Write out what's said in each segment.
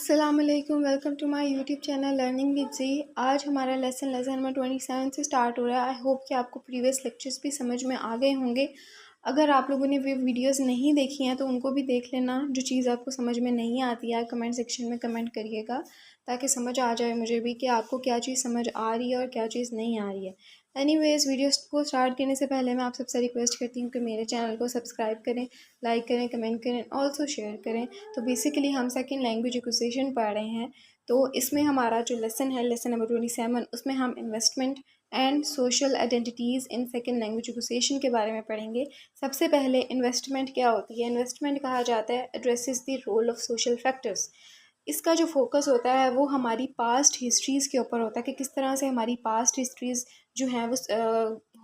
अस्सलाम वालेकुम, welcome to my YouTube channel learning with G. आज हमारा लेसन नंबर 27 से स्टार्ट हो रहा है। आई होप कि आपको प्रीवियस लेक्चर्स भी समझ में आ गए होंगे। अगर आप लोगों ने वे वीडियोस नहीं देखी हैं तो उनको भी देख लेना। जो चीज़ आपको समझ में नहीं आती है कमेंट सेक्शन में कमेंट करिएगा, ताकि समझ आ जाए मुझे भी कि आपको क्या चीज़ समझ आ रही है और क्या चीज़ नहीं आ रही है। एनीवेज, वीडियोस को स्टार्ट करने से पहले मैं आप सबसे रिक्वेस्ट करती हूँ कि मेरे चैनल को सब्सक्राइब करें, लाइक करें, कमेंट करें, ऑल्सो शेयर करें। तो बेसिकली हम सेकंड लैंग्वेज एक्विजिशन पढ़ रहे हैं। तो इसमें हमारा जो लेसन है, लेसन नंबर 27, उसमें हम investment and social identities in second language acquisition के बारे में पढ़ेंगे। सबसे पहले इन्वेस्टमेंट क्या होती है। इन्वेस्टमेंट कहा जाता है addresses the role of social factors. इसका जो फोकस होता है वो हमारी पास्ट हिस्ट्रीज़ के ऊपर होता है कि किस तरह से हमारी पास्ट हिस्ट्रीज़ जो हैं वो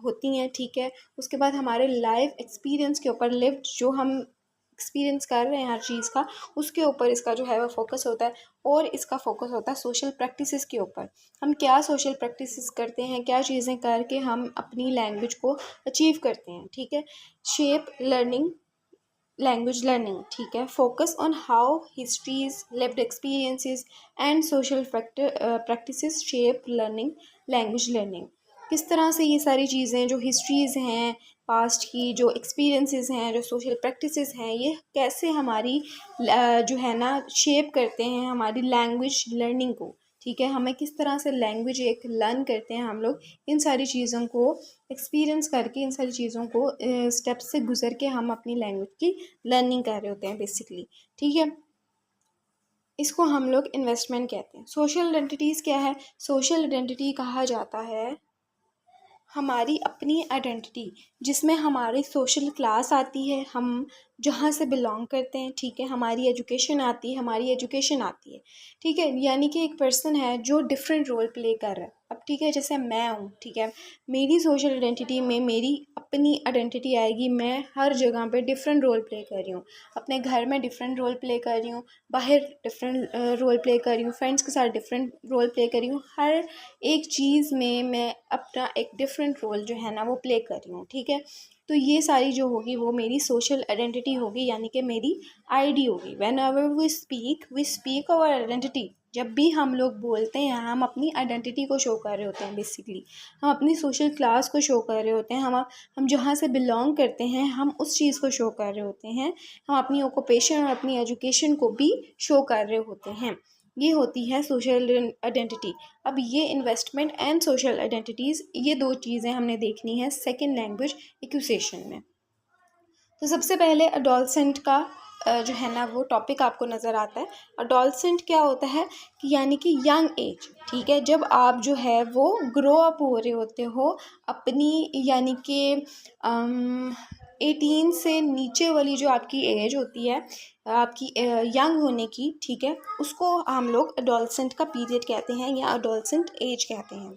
होती हैं, ठीक है। उसके बाद हमारे लाइफ एक्सपीरियंस के ऊपर, लिव्ड जो हम एक्सपीरियंस कर रहे हैं हर चीज़ का, उसके ऊपर इसका जो है वो फोकस होता है। और इसका फोकस होता है सोशल प्रैक्टिसेस के ऊपर। हम क्या सोशल प्रैक्टिसेस करते हैं, क्या चीज़ें करके हम अपनी लैंग्वेज को अचीव करते हैं, ठीक है। शेप लर्निंग, लैंग्वेज लर्निंग, ठीक है। Focus on how histories, lived experiences and social factor practices shape learning, language learning. किस तरह से ये सारी चीज़ें जो हिस्ट्रीज़ हैं पास्ट की, जो एक्सपीरियंसेस हैं, जो सोशल प्रैक्टिसेस हैं, ये कैसे हमारी जो है ना शेप करते हैं हमारी लैंग्वेज लर्निंग को, ठीक है। हमें किस तरह से लैंग्वेज एक लर्न करते हैं हम लोग, इन सारी चीज़ों को एक्सपीरियंस करके, इन सारी चीज़ों को स्टेप्स से गुजर के हम अपनी लैंग्वेज की लर्निंग कर रहे होते हैं बेसिकली, ठीक है। इसको हम लोग इन्वेस्टमेंट कहते हैं। सोशल आइडेंटिटीज़ क्या है। सोशल आइडेंटिटी कहा जाता है हमारी अपनी आइडेंटिटी, जिसमें हमारी सोशल क्लास आती है, हम जहाँ से बिलोंग करते हैं, ठीक है। हमारी एजुकेशन आती है, हमारी एजुकेशन आती है, ठीक है। यानी कि एक पर्सन है जो डिफरेंट रोल प्ले कर रहा है। अब ठीक है, जैसे मैं हूँ, ठीक है, मेरी सोशल आइडेंटिटी में मेरी अपनी आइडेंटिटी आएगी। मैं हर जगह पे डिफरेंट रोल प्ले कर रही हूँ। अपने घर में डिफरेंट रोल प्ले कर रही हूँ, बाहर डिफरेंट रोल प्ले कर रही हूँ, फ्रेंड्स के साथ डिफरेंट रोल प्ले कर रही हूँ। हर एक चीज़ में मैं अपना एक डिफरेंट रोल जो है ना वो प्ले कर रही हूँ, ठीक है। तो ये सारी जो होगी वो मेरी सोशल आइडेंटिटी होगी, यानी कि मेरी आईडी होगी। Whenever we speak our identity. जब भी हम लोग बोलते हैं हम अपनी आइडेंटिटी को शो कर रहे होते हैं बेसिकली। हम अपनी सोशल क्लास को शो कर रहे होते हैं। हम जहाँ से बिलोंग करते हैं हम उस चीज़ को शो कर रहे होते हैं। हम अपनी ऑक्यूपेशन और अपनी एजुकेशन को भी शो कर रहे होते हैं। ये होती है सोशल आइडेंटिटी। अब ये इन्वेस्टमेंट एंड सोशल आइडेंटिटीज़, ये दो चीज़ें हमने देखनी है सेकंड लैंग्वेज एक्विजिशन में। तो सबसे पहले अडोलसेंट का जो है ना वो टॉपिक आपको नज़र आता है। अडोलसेंट क्या होता है कि यानी कि यंग एज, ठीक है। जब आप जो है वो ग्रो अप हो रहे होते हो अपनी, यानी कि 18 से नीचे वाली जो आपकी एज होती है आपकी यंग होने की, ठीक है, उसको हम लोग अडोलसेंट का पीरियड कहते हैं या अडोलसेंट एज कहते हैं।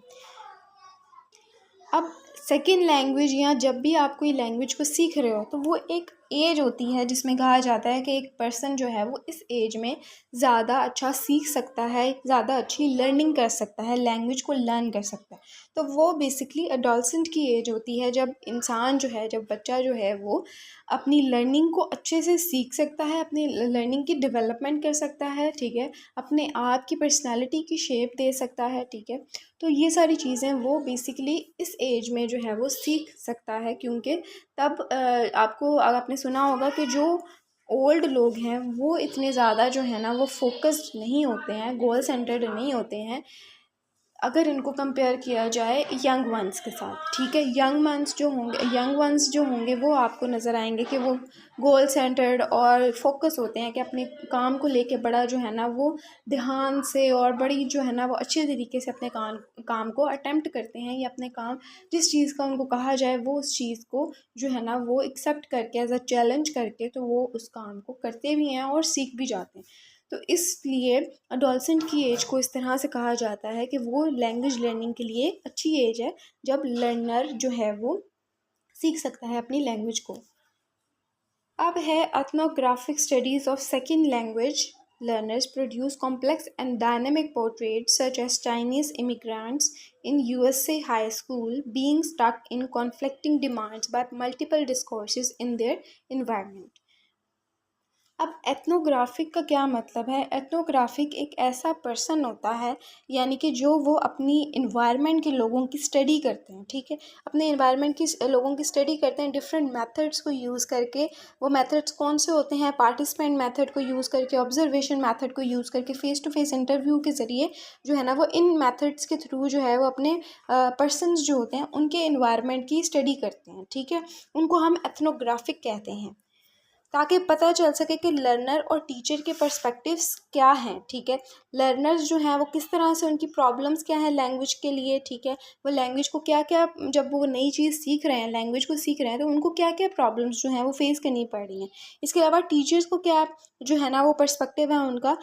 अब सेकेंड लैंग्वेज, या जब भी आप कोई लैंग्वेज को सीख रहे हो तो वो एक एज होती है जिसमें कहा जाता है कि एक पर्सन जो है वो इस एज में ज़्यादा अच्छा सीख सकता है, ज़्यादा अच्छी लर्निंग कर सकता है, लैंग्वेज को लर्न कर सकता है। तो वो बेसिकली एडोलसेंट की एज होती है जब इंसान जो है, जब बच्चा जो है वो अपनी लर्निंग को अच्छे से सीख सकता है, अपनी लर्निंग की डेवलपमेंट कर सकता है, ठीक है, अपने आप की पर्सनैलिटी की शेप दे सकता है, ठीक है। तो ये सारी चीज़ें वो बेसिकली इस एज में जो है वो सीख सकता है, क्योंकि तब आपको, अगर आपने सुना होगा कि जो ओल्ड लोग हैं वो इतने ज़्यादा जो है ना वो फोकस्ड नहीं होते हैं, गोल सेंटर्ड नहीं होते हैं, अगर इनको कंपेयर किया जाए यंग वंस के साथ, ठीक है। यंग वंस जो होंगे वो आपको नज़र आएंगे कि वो गोल सेंटर्ड और फोकस होते हैं कि अपने काम को लेके बड़ा जो है ना वो ध्यान से और बड़ी जो है ना वो अच्छे तरीके से अपने काम को अटेम्प्ट करते हैं, या अपने काम जिस चीज़ का उनको कहा जाए वो उस चीज़ को जो है ना वो एक्सेप्ट करके एज अ चैलेंज करके तो वो उस काम को करते भी हैं और सीख भी जाते हैं। तो इसलिए अडोलसेंट की एज को इस तरह से कहा जाता है कि वो लैंग्वेज लर्निंग के लिए अच्छी एज है, जब लर्नर जो है वो सीख सकता है अपनी लैंग्वेज को। अब है ethnographic studies of second language learners produce complex and dynamic portraits such as Chinese immigrants in USA high school being stuck in conflicting demands by multiple discourses in their environment. अब ethnographic का क्या मतलब है? Ethnographic एक ऐसा person होता है, यानी कि जो वो अपनी इन्वायरमेंट के लोगों की स्टडी करते हैं, ठीक है। अपने इन्वायरमेंट की लोगों की स्टडी करते हैं डिफरेंट मेथड्स को यूज़ करके। वो मेथड्स कौन से होते हैं? पार्टिसिपेंट मेथड को यूज़ करके, ऑब्जर्वेशन मेथड को यूज़ करके, फेस टू फेस इंटरव्यू के ज़रिए जो है ना वो इन मेथड्स के थ्रू जो है वो अपने पर्सनस जो होते हैं उनके इन्वायरमेंट की स्टडी करते हैं, ठीक है। उनको हम एथनोग्राफिक कहते हैं, ताकि पता चल सके कि लर्नर और टीचर के पर्सपेक्टिव्स क्या हैं, ठीक है। लर्नर्स जो हैं वो किस तरह से, उनकी प्रॉब्लम्स क्या हैं लैंग्वेज के लिए, ठीक है। वो लैंग्वेज को क्या क्या, जब वो नई चीज़ सीख रहे हैं, लैंग्वेज को सीख रहे हैं, तो उनको क्या क्या प्रॉब्लम्स जो हैं वो फेस करनी पड़ रही हैं। इसके अलावा टीचर्स को क्या जो है ना वो पर्सपेक्टिव है उनका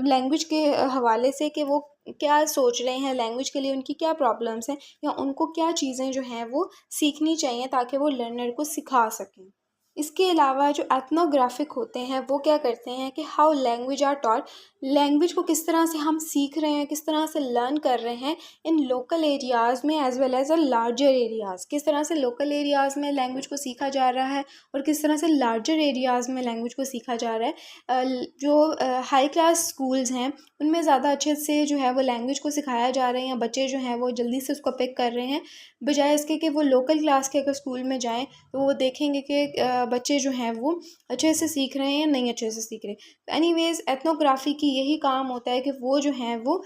लैंग्वेज के हवाले से, कि वो क्या सोच रहे हैं, लैंग्वेज के लिए उनकी क्या प्रॉब्लम्स हैं, या उनको क्या चीज़ें जो हैं वो सीखनी चाहिए ताकि वो लर्नर को सिखा सकें। इसके अलावा जो एथनोग्राफिक होते हैं वो क्या करते हैं कि how language are taught, language को किस तरह से हम सीख रहे हैं, किस तरह से लर्न कर रहे हैं इन लोकल एरियाज़ में as well as a larger areas. किस तरह से लोकल एरियाज़ में लैंग्वेज को सीखा जा रहा है और किस तरह से लार्जर एरियाज़ में लैंग्वेज को सीखा जा रहा है। जो हाई क्लास स्कूल्स हैं उनमें ज़्यादा अच्छे से जो है वो लैंग्वेज को सिखाया जा रहा है, या बच्चे जो हैं वो जल्दी से उसको पिक कर रहे हैं, बजाय इसके कि वो लोकल क्लास के अगर स्कूल में जाएँ तो वो देखेंगे कि बच्चे जो हैं वो अच्छे से सीख रहे हैं या नहीं अच्छे से सीख रहे। तो एनीवेज़ एथनोग्राफी की यही काम होता है कि वो जो हैं वो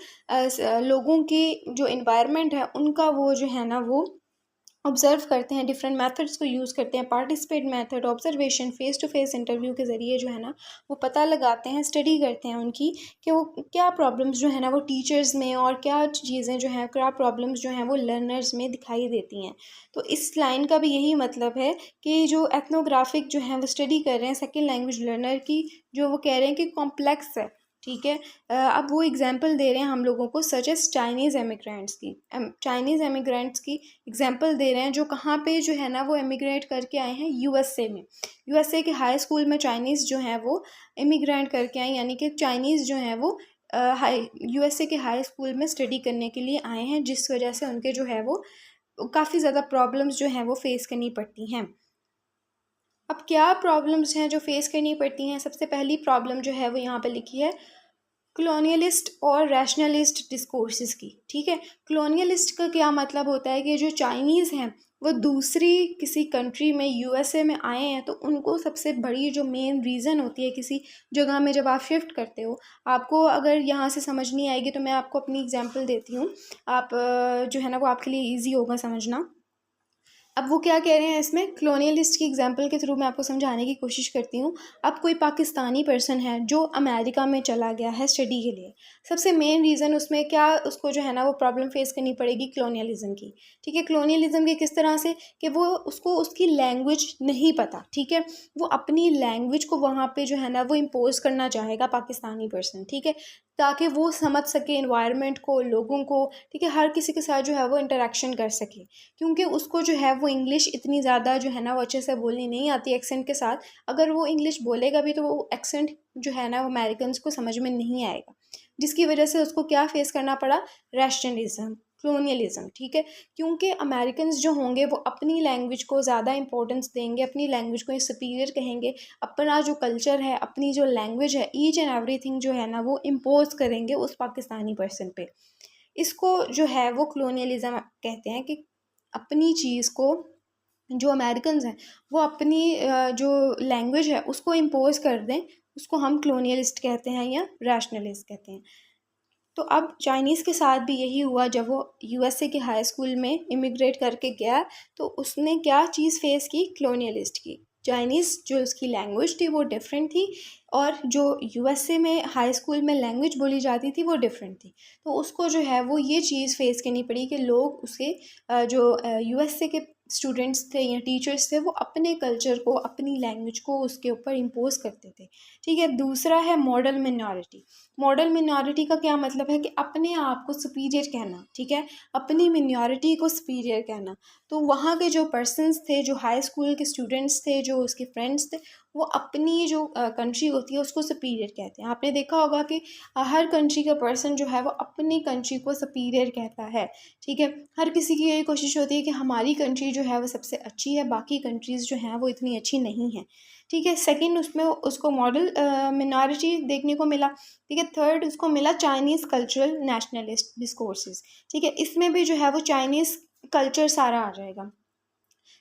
लोगों की जो इन्वायरमेंट है उनका वो जो है ना वो ऑब्ज़र्व करते हैं, डिफरेंट मेथड्स को यूज़ करते हैं, participate method, observation, face to face interview के ज़रिए जो है ना वो पता लगाते हैं, स्टडी करते हैं उनकी, कि वो क्या प्रॉब्लम्स जो है ना वो टीचर्स में, और क्या चीज़ें जो हैं, क्या प्रॉब्लम्स जो हैं वो लर्नर्स में दिखाई देती हैं। तो इस लाइन का भी यही मतलब है कि जो एथनोग्राफिक जो है वो स्टडी कर रहे हैं सेकेंड लैंग्वेज लर्नर की, जो वो कह रहे हैं कि कॉम्प्लेक्स है, ठीक है। अब वो एग्जांपल दे रहे हैं हम लोगों को, सच एस चाइनीज़ एमिग्रेंट्स की, चाइनीज़ एमिग्रेंट्स की एग्जांपल दे रहे हैं, जो कहाँ पे जो है ना वो एमिग्रेट करके आए हैं यूएसए में। यूएसए के हाई स्कूल में चाइनीज़ जो हैं वो इमिग्रेंट करके आए, यानी कि चाइनीज़ जो हैं वो हाई यूएसए के हाई स्कूल में स्टडी करने के लिए आए हैं, जिस वजह से उनके जो है वो काफ़ी ज़्यादा प्रॉब्लम्स जो हैं वो फेस करनी पड़ती हैं। अब क्या प्रॉब्लम्स हैं जो फेस करनी पड़ती हैं? सबसे पहली प्रॉब्लम जो है वो यहाँ पे लिखी है, कॉलोनियलिस्ट और रैशनलिस्ट डिस्कोर्सेस की, ठीक है। कॉलोनियलिस्ट का क्या मतलब होता है कि जो चाइनीज़ हैं वो दूसरी किसी कंट्री में, यूएसए में आए हैं, तो उनको सबसे बड़ी जो मेन रीज़न होती है किसी जगह में जब आप शिफ्ट करते हो, आपको अगर यहाँ से समझ नहीं आएगी तो मैं आपको अपनी एग्जांपल देती हूँ, आप जो है ना वो आपके लिए ईजी होगा समझना। अब वो क्या कह रहे हैं इसमें, कॉलोनियलिस्ट की एग्जांपल के थ्रू मैं आपको समझाने की कोशिश करती हूँ। अब कोई पाकिस्तानी पर्सन है जो अमेरिका में चला गया है स्टडी के लिए, सबसे मेन रीज़न उसमें क्या, उसको जो है ना वो प्रॉब्लम फेस करनी पड़ेगी कॉलोनियलिज्म की, ठीक है। कॉलोनियलिज्म की किस तरह से, कि वो उसको उसकी लैंग्वेज नहीं पता, ठीक है। वो अपनी लैंग्वेज को वहाँ पे जो है ना वो इम्पोज करना चाहेगा पाकिस्तानी पर्सन, ठीक है, ताकि वो समझ सके इन्वायरमेंट को, लोगों को, ठीक है, हर किसी के साथ जो है वो इंटरेक्शन कर सके। क्योंकि उसको जो है वो इंग्लिश इतनी ज़्यादा जो है ना वो अच्छे से बोलनी नहीं आती एक्सेंट के साथ, अगर वो इंग्लिश बोलेगा भी तो वो एक्सेंट जो है ना वो अमेरिकन्स को समझ में नहीं आएगा, जिसकी वजह से उसको क्या फेस करना पड़ा, रैशनलिज्म, कलोनियलिज्म, ठीक है। क्योंकि अमेरिकन्स जो होंगे वो अपनी लैंग्वेज को ज़्यादा इंपॉर्टेंस देंगे, अपनी लैंग्वेज को सुपीरियर कहेंगे, अपना जो कल्चर है, अपनी जो लैंग्वेज है, ईच एंड एवरीथिंग जो है ना वो इम्पोज करेंगे उस पाकिस्तानी पर्सन पे। इसको जो है वो कलोनियलिज्म कहते हैं, कि अपनी चीज़ को, जो अमेरिकन्स हैं वो अपनी जो लैंग्वेज है उसको इम्पोज कर दें, उसको हम कलोनियलिस्ट कहते हैं या रैशनलिस्ट कहते हैं। तो अब चाइनीज़ के साथ भी यही हुआ, जब वो यूएसए के हाई स्कूल में इमिग्रेट करके गया तो उसने क्या चीज़ फेस की, कलोनियलिस्ट की। चाइनीज़ जो उसकी लैंग्वेज थी वो डिफरेंट थी, और जो यूएसए में हाई स्कूल में लैंग्वेज बोली जाती थी वो डिफरेंट थी। तो उसको जो है वो ये चीज़ फेस करनी पड़ी कि लोग उसके जो यूएसए के स्टूडेंट्स थे या टीचर्स थे वो अपने कल्चर को, अपनी लैंग्वेज को उसके ऊपर इम्पोज करते थे, ठीक है। दूसरा है मॉडल मिनॉरिटी। मॉडल मिनॉरिटी का क्या मतलब है, कि अपने आप को सुपीरियर कहना, ठीक है, अपनी मिनॉरिटी को सुपीरियर कहना। तो वहाँ के जो पर्सन्स थे, जो हाई स्कूल के स्टूडेंट्स थे, जो उसके फ्रेंड्स थे, वो अपनी जो कंट्री होती है उसको सुपीरियर कहते हैं। आपने देखा होगा कि हर कंट्री का पर्सन जो है वो अपनी कंट्री को सुपीरियर कहता है, ठीक है। हर किसी की यही कोशिश होती है कि हमारी कंट्री जो है वो सबसे अच्छी है, बाकी कंट्रीज़ जो हैं वो इतनी अच्छी नहीं हैं, ठीक है। सेकंड, उसमें उसको मॉडल मिनॉरिटी देखने को मिला, ठीक है। थर्ड, उसको मिला चाइनीज़ कल्चरल नेशनलिस्ट डिस्कोर्सेस, ठीक है। इसमें भी जो है वो चाइनीज़ कल्चर सारा आ जाएगा।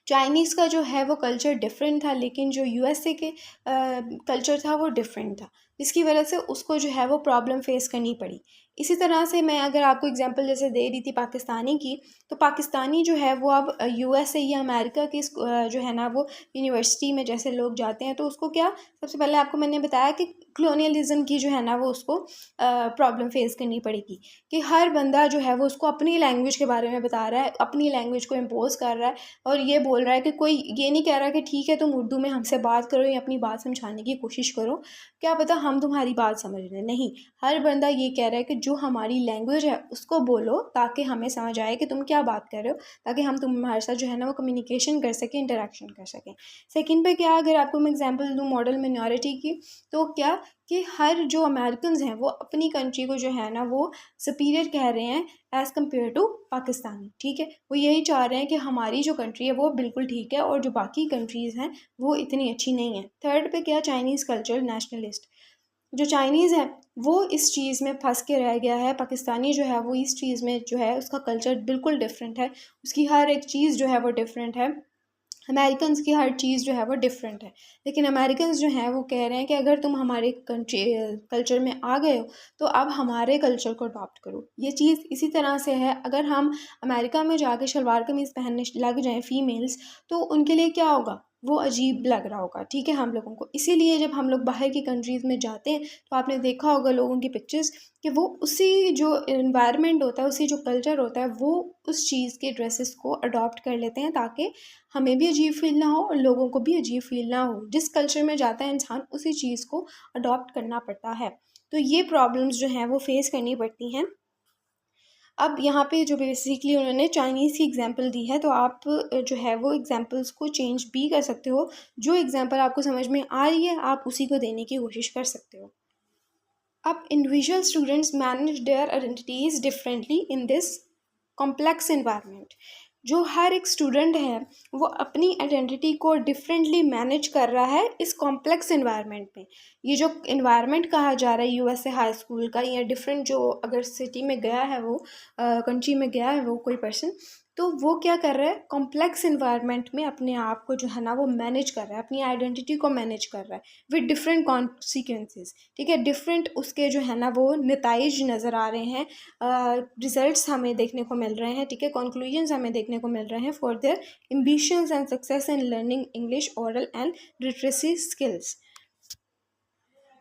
चाइनीज़ का जो है वो कल्चर डिफरेंट था, लेकिन जो यूएसए के कल्चर था वो डिफरेंट था, जिसकी वजह से उसको जो है वो प्रॉब्लम फेस करनी पड़ी। इसी तरह से मैं अगर आपको एग्जांपल जैसे दे रही थी पाकिस्तानी की, तो पाकिस्तानी जो है वो अब यूएसए या अमेरिका की जो है ना वो यूनिवर्सिटी में जैसे लोग जाते हैं, तो उसको क्या, सबसे पहले आपको मैंने बताया कि कलोनियलिज्म की जो है ना वो उसको प्रॉब्लम फेस करनी पड़ेगी, कि हर बंदा जो है वो उसको अपनी लैंग्वेज के बारे में बता रहा है, अपनी लैंग्वेज को इम्पोज कर रहा है, और ये बोल रहा है कि कोई ये नहीं कह रहा कि ठीक है तुम उर्दू में हमसे बात करो या अपनी बात समझाने की कोशिश करो, क्या पता हम तुम्हारी बात समझ लें। नहीं, हर बंदा ये कह रहा है कि जो हमारी लैंग्वेज है उसको बोलो, ताकि हमें समझ आए कि तुम क्या बात कर रहे हो, ताकि हम तुम्हारे साथ जो है ना वो कम्युनिकेशन कर सकें, इंटरेक्शन कर सकें। सेकंड पे क्या, अगर आपको मैं एग्जांपल दूँ मॉडल मिनॉरिटी की, तो क्या कि हर जो अमेरिकन हैं वो अपनी कंट्री को जो है ना वो सुपीरियर कह रहे हैं एज़ कम्पेयर टू पाकिस्तानी, ठीक है। वो यही चाह रहे हैं कि हमारी जो कंट्री है वो बिल्कुल ठीक है और जो बाकी कंट्रीज़ हैं वो इतनी अच्छी नहीं है। थर्ड पे क्या, चाइनीज़ कल्चर नेशनलिस्ट, जो चाइनीज़ है वो इस चीज़ में फंस के रह गया है। पाकिस्तानी जो है वो इस चीज़ में जो है उसका कल्चर बिल्कुल डिफरेंट है, उसकी हर एक चीज़ जो है वो डिफरेंट है। अमेरिकन्स की हर चीज़ जो है वो डिफरेंट है, लेकिन अमेरिकन्स जो हैं वो कह रहे हैं कि अगर तुम हमारे कंट्री कल्चर में आ गए हो तो अब हमारे कल्चर को अडॉप्ट करो। ये चीज़ इसी तरह से है, अगर हम अमेरिका में जाके शलवार कमीज़ पहनने लग जाएं फीमेल्स, तो उनके लिए क्या होगा, वो अजीब लग रहा होगा, ठीक है, हम लोगों को। इसीलिए जब हम लोग बाहर की कंट्रीज़ में जाते हैं तो आपने देखा होगा लोगों की पिक्चर्स, कि वो उसी जो इन्वायरमेंट होता है, उसी जो कल्चर होता है, वो उस चीज़ के ड्रेसेस को अडॉप्ट कर लेते हैं, ताकि हमें भी अजीब फील ना हो और लोगों को भी अजीब फील ना हो। जिस कल्चर में जाता है इंसान उसी चीज़ को अडॉप्ट करना पड़ता है। तो ये प्रॉब्लम्स जो हैं वो फेस करनी पड़ती हैं। अब यहाँ पे जो बेसिकली उन्होंने चाइनीज़ की एग्जांपल दी है, तो आप जो है वो एग्जांपल्स को चेंज भी कर सकते हो। जो एग्जांपल आपको समझ में आ रही है आप उसी को देने की कोशिश कर सकते हो। अब individual students manage there identities differently in this complex environment. जो हर एक स्टूडेंट है वो अपनी आइडेंटिटी को डिफरेंटली मैनेज कर रहा है इस कॉम्प्लेक्स एनवायरनमेंट में। ये जो एनवायरनमेंट कहा जा रहा है यूएसए हाई स्कूल का, या डिफरेंट जो अगर सिटी में गया है वो कंट्री में गया है वो कोई पर्सन, तो वो क्या कर रहा है, कॉम्प्लेक्स एनवायरनमेंट में अपने आप को जो है ना वो मैनेज कर रहा है, अपनी आइडेंटिटी को मैनेज कर रहा है विद डिफरेंट कॉन्सिक्वेंसेस, ठीक है। डिफरेंट उसके जो है ना वो नताइज नज़र आ रहे हैं, रिजल्ट्स हमें देखने को मिल रहे हैं, ठीक है, कंक्लूजन्स हमें देखने को मिल रहे हैं for their ambitions and success in learning English oral and literacy skills.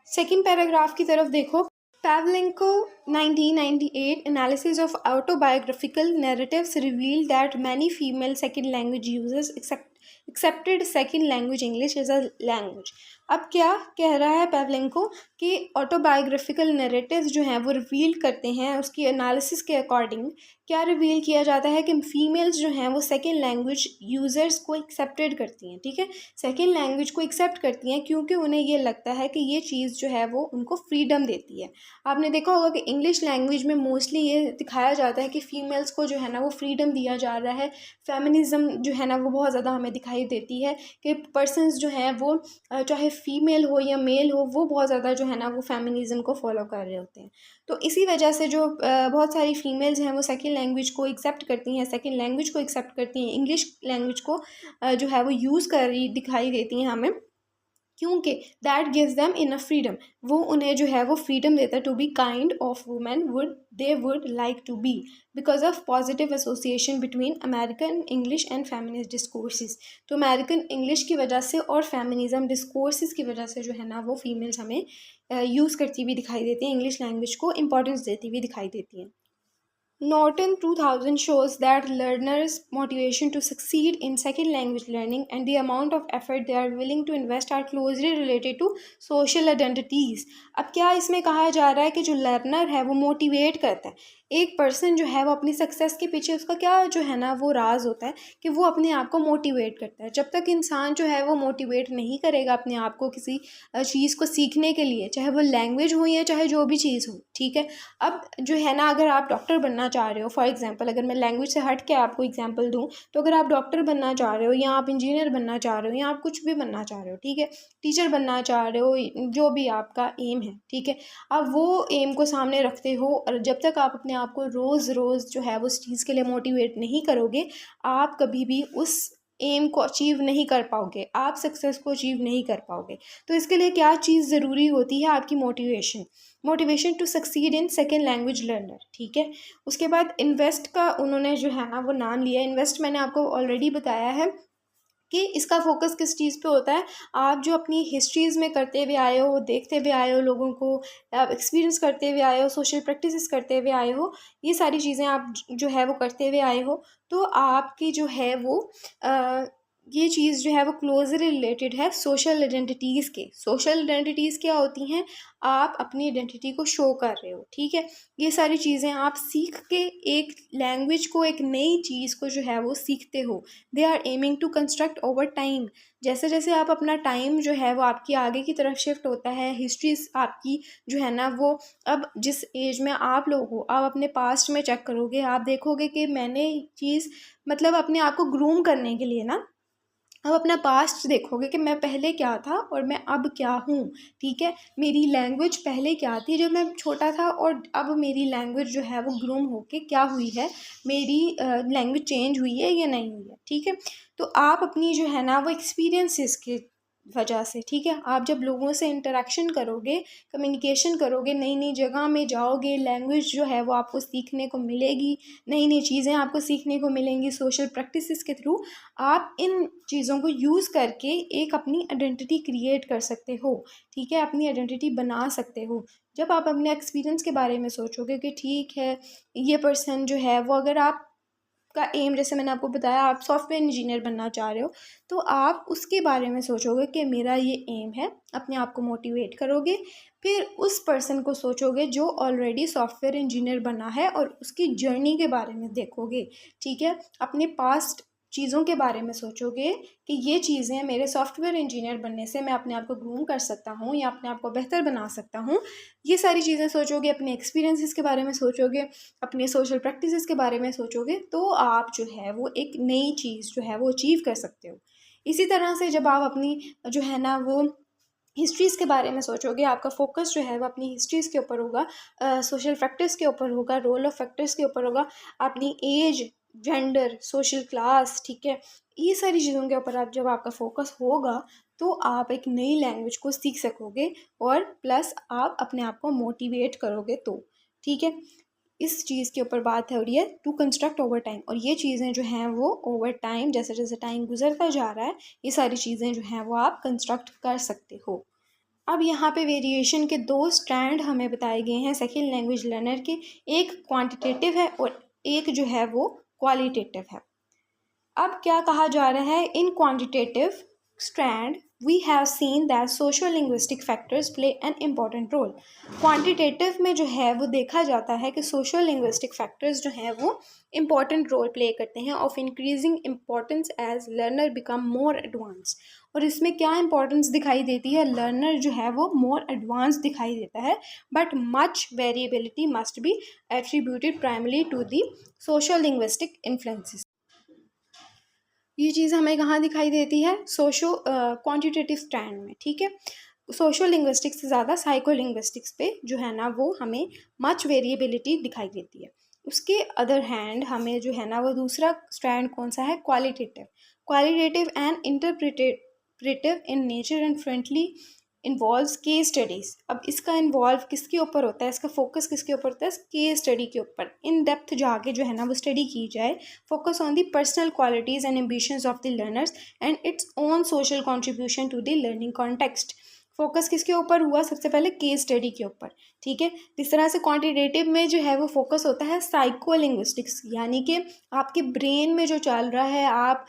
Second paragraph की तरफ देखो। Pavlenko 1998 analysis of autobiographical narratives revealed that many female second language users accepted second language English as a language. अब क्या कह रहा है पेवलेंको कि autobiographical narratives जो हैं वो रिवील करते हैं, उसकी एनालिसिस के अकॉर्डिंग क्या रिवील किया जाता है कि फीमेल्स जो हैं वो सेकेंड लैंग्वेज यूज़र्स को एक्सेप्टेड करती हैं, ठीक है, सेकेंड लैंग्वेज को एक्सेप्ट करती हैं, क्योंकि उन्हें ये लगता है कि ये चीज़ जो है वो उनको फ्रीडम देती है। आपने देखा होगा कि इंग्लिश लैंग्वेज में मोस्टली ये दिखाया जाता है कि फ़ीमेल्स को जो है ना वो फ्रीडम दिया जा रहा है, फेमिनिज़म जो है ना वो बहुत ज़्यादा हमें दिखाई देती है, कि पर्सनस जो हैं वो चाहे फ़ीमेल हो या मेल हो, वो बहुत ज़्यादा जो है ना वो फेमिनिज़म को फॉलो कर रहे होते हैं। तो इसी वजह से जो बहुत सारी फ़ीमेल्स हैं वो सेकेंड लैंग्वेज को एक्सेप्ट करती हैं, सेकेंड लैंग्वेज को एक्सेप्ट करती हैं, इंग्लिश लैंग्वेज को जो है वो यूज़ कर रही दिखाई देती हैं हमें, क्योंकि that gives them enough freedom. वो उन्हें जो है वो फ्रीडम देता है to be kind of women would they would like to be, because of positive association between American English and feminist discourses. तो अमेरिकन इंग्लिश की वजह से और फेमिनिज्म डिस्कोर्सेस की वजह से जो है ना वो फीमेल्स हमें यूज़ करती हुई दिखाई देती हैं, इंग्लिश लैंग्वेज को इंपॉर्टेंस देती हुई दिखाई देती हैं। Norton 2000 shows that learners' motivation to succeed in second language learning and the amount of effort they are willing to invest are closely related to social identities. अब क्या इसमें कहा जा रहा है कि जो लर्नर है वो मोटिवेट करता है एक पर्सन जो है वो अपनी सक्सेस के पीछे उसका क्या जो है ना वो राज होता है कि वो अपने आप को मोटिवेट करता है। जब तक इंसान जो है वो मोटिवेट नहीं करेगा अपने आप को किसी चीज़ को सीखने के लिए, चाहे वो लैंग्वेज हो या चाहे जो भी चीज़ हो, ठीक है। अब जो है ना अगर आप डॉक्टर बनना चाह रहे हो, फॉर एग्जांपल अगर मैं लैंग्वेज से हट के आपको एग्जांपल दूं, तो अगर आप डॉक्टर बनना चाह रहे हो या आप इंजीनियर बनना चाह रहे हो या आप कुछ भी बनना चाह रहे हो, ठीक है, टीचर बनना चाह रहे हो, जो भी आपका एम है, ठीक है, आप वो एम को सामने रखते हो और जब तक आप अपने आप को रोज़ रोज़ जो है वो उस चीज़ के लिए मोटिवेट नहीं करोगे, आप कभी भी उस एम को अचीव नहीं कर पाओगे, आप सक्सेस को अचीव नहीं कर पाओगे। तो इसके लिए क्या चीज़ ज़रूरी होती है? आपकी motivation to succeed in second language learner, ठीक है। उसके बाद इन्वेस्ट का उन्होंने जो है ना वो नाम लिया। इन्वेस्ट मैंने आपको ऑलरेडी बताया है कि इसका फोकस किस चीज़ पे होता है। आप जो अपनी हिस्ट्रीज़ में करते हुए आए हो, देखते हुए आए हो, लोगों को आप एक्सपीरियंस करते हुए आए हो, सोशल प्रैक्टिसेस करते हुए आए हो, ये सारी चीज़ें आप जो है वो करते हुए आए हो, तो आपकी जो है वो ये चीज़ जो है वो क्लोजली रिलेटेड है सोशल आइडेंटिटीज़ के। सोशल आइडेंटिटीज़ क्या होती हैं? आप अपनी आइडेंटिटी को शो कर रहे हो, ठीक है। ये सारी चीज़ें आप सीख के एक लैंग्वेज को, एक नई चीज़ को जो है वो सीखते हो। They are aiming to construct over time. जैसे जैसे आप अपना टाइम जो है वो आपकी आगे की तरफ शिफ्ट होता है, हिस्ट्रीज आपकी जो है ना वो अब जिस एज में आप लोग हो, आप अपने पास्ट में चेक करोगे, आप देखोगे कि मैंने चीज़ मतलब अपने आप को ग्रूम करने के लिए ना, अब अपना पास्ट देखोगे कि मैं पहले क्या था और मैं अब क्या हूँ, ठीक है। मेरी लैंग्वेज पहले क्या थी जब मैं छोटा था और अब मेरी लैंग्वेज जो है वो ग्रूम होके क्या हुई है, मेरी लैंग्वेज चेंज हुई है या नहीं हुई है, ठीक है। तो आप अपनी जो है ना वो एक्सपीरियंसेस के वजह से, ठीक है, आप जब लोगों से इंटरेक्शन करोगे, कम्युनिकेशन करोगे, नई नई जगह में जाओगे, लैंग्वेज जो है वो आपको सीखने को मिलेगी, नई नई चीज़ें आपको सीखने को मिलेंगी सोशल प्रैक्टिसेस के थ्रू। आप इन चीज़ों को यूज़ करके एक अपनी आइडेंटिटी क्रिएट कर सकते हो, ठीक है, अपनी आइडेंटिटी बना सकते हो। जब आप अपने एक्सपीरियंस के बारे में सोचोगे कि ठीक है ये पर्सन जो है वो, अगर आप का एम जैसे मैंने आपको बताया आप सॉफ्टवेयर इंजीनियर बनना चाह रहे हो, तो आप उसके बारे में सोचोगे कि मेरा ये एम है, अपने आप को मोटिवेट करोगे। फिर उस पर्सन को सोचोगे जो ऑलरेडी सॉफ्टवेयर इंजीनियर बना है और उसकी जर्नी के बारे में देखोगे, ठीक है। अपने पास्ट चीज़ों के बारे में सोचोगे कि ये चीज़ें मेरे सॉफ्टवेयर इंजीनियर बनने से मैं अपने आप को ग्रूम कर सकता हूँ या अपने आप को बेहतर बना सकता हूँ। ये सारी चीज़ें सोचोगे, अपने एक्सपीरियंसेस के बारे में सोचोगे, अपने सोशल प्रैक्टिसेस के बारे में सोचोगे, तो आप जो है वो एक नई चीज़ जो है वो अचीव कर सकते हो। इसी तरह से जब आप अपनी जो है ना वो हिस्ट्रीज़ के बारे में सोचोगे, आपका फोकस जो है वो अपनी हिस्ट्रीज़ के ऊपर होगा, सोशल फैक्टर्स के ऊपर होगा, रोल ऑफ फैक्टर्स के ऊपर होगा, अपनी एज, जेंडर, सोशल क्लास, ठीक है, ये सारी चीज़ों के ऊपर आप जब आपका फोकस होगा तो आप एक नई लैंग्वेज को सीख सकोगे और प्लस आप अपने आप को मोटिवेट करोगे तो, ठीक है। इस चीज़ के ऊपर बात हो रही है टू कंस्ट्रक्ट ओवर टाइम, और ये चीज़ें जो हैं वो ओवर टाइम जैसे जैसे टाइम गुजरता जा रहा है ये सारी चीज़ें जो हैं वो आप कंस्ट्रक्ट कर सकते हो। अब यहाँ पे वेरिएशन के दो स्ट्रैंड हमें बताए गए हैं सेकेंड लैंग्वेज लर्नर के, एक क्वांटिटेटिव है और एक जो है वो क्वालिटेटिव है। अब क्या कहा जा रहा है? In quantitative strand we have seen that social linguistic factors play an important role. Quantitative में जो है वो देखा जाता है कि सोशल लिंग्विस्टिक फैक्टर्स जो हैं वो इम्पॉर्टेंट रोल प्ले करते हैं of increasing importance as learner become more advance. और इसमें क्या इंपॉर्टेंस दिखाई देती है? लर्नर जो है वो मोर एडवांस दिखाई देता है, but much variability must be attributed primary to the social linguistic influences. ये चीज़ हमें कहाँ दिखाई देती है? क्वांटिटेटिव स्ट्रैंड में, ठीक है। सोशल लिंग्विस्टिक्स से ज़्यादा साइको लिंग्विस्टिक्स पे जो है ना वो हमें मच वेरिएबिलिटी दिखाई देती है। उसके अदर हैंड हमें जो है ना वो दूसरा स्ट्रैंड कौन सा है? Qualitative and interpretative in nature and friendly involves case studies. अब इसका इन्वॉल्व किसके ऊपर होता है, इसका फोकस किसके ऊपर होता है? केस स्टडी के ऊपर, इन डेप्थ जाके जो है ना वो स्टडी की जाए। Focus on the personal qualities and ambitions of the learners and its own social contribution to the learning context. Focus किसके ऊपर हुआ, सबसे पहले केस स्टडी के ऊपर, ठीक है। इस तरह से क्वांटिटेटिव में जो है वो फोकस होता है साइको लिंग्विस्टिक्स, यानी कि आपके ब्रेन में जो चल रहा है आप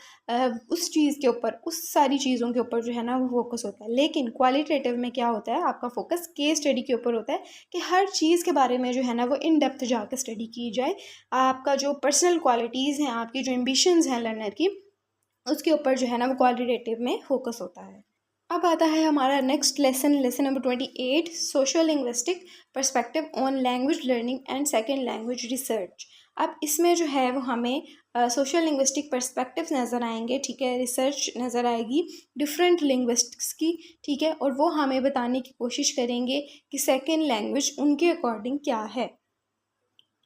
उस चीज़ के ऊपर, उस सारी चीज़ों के ऊपर जो है ना वो फोकस होता है। लेकिन क्वालिटेटिव में क्या होता है, आपका फोकस केस स्टडी के ऊपर होता है कि हर चीज़ के बारे में जो है ना वो इन डेप्थ जाकर स्टडी की जाए। आपका जो पर्सनल क्वालिटीज़ हैं, आपकी जो एम्बिशंस हैं लर्नर की, उसके ऊपर जो है ना वो क्वालिटेटिव में फोकस होता है। अब आता है हमारा next lesson, lesson number 28, social linguistic perspective on language learning and second language research. अब इसमें जो है वो हमें सोशल लिंग्विस्टिक पर्सपेक्टिव्स नज़र आएंगे, ठीक है, रिसर्च नज़र आएगी डिफरेंट लिंग्विस्टिक्स की, ठीक है, और वो हमें बताने की कोशिश करेंगे कि सेकेंड लैंग्वेज उनके अकॉर्डिंग क्या है।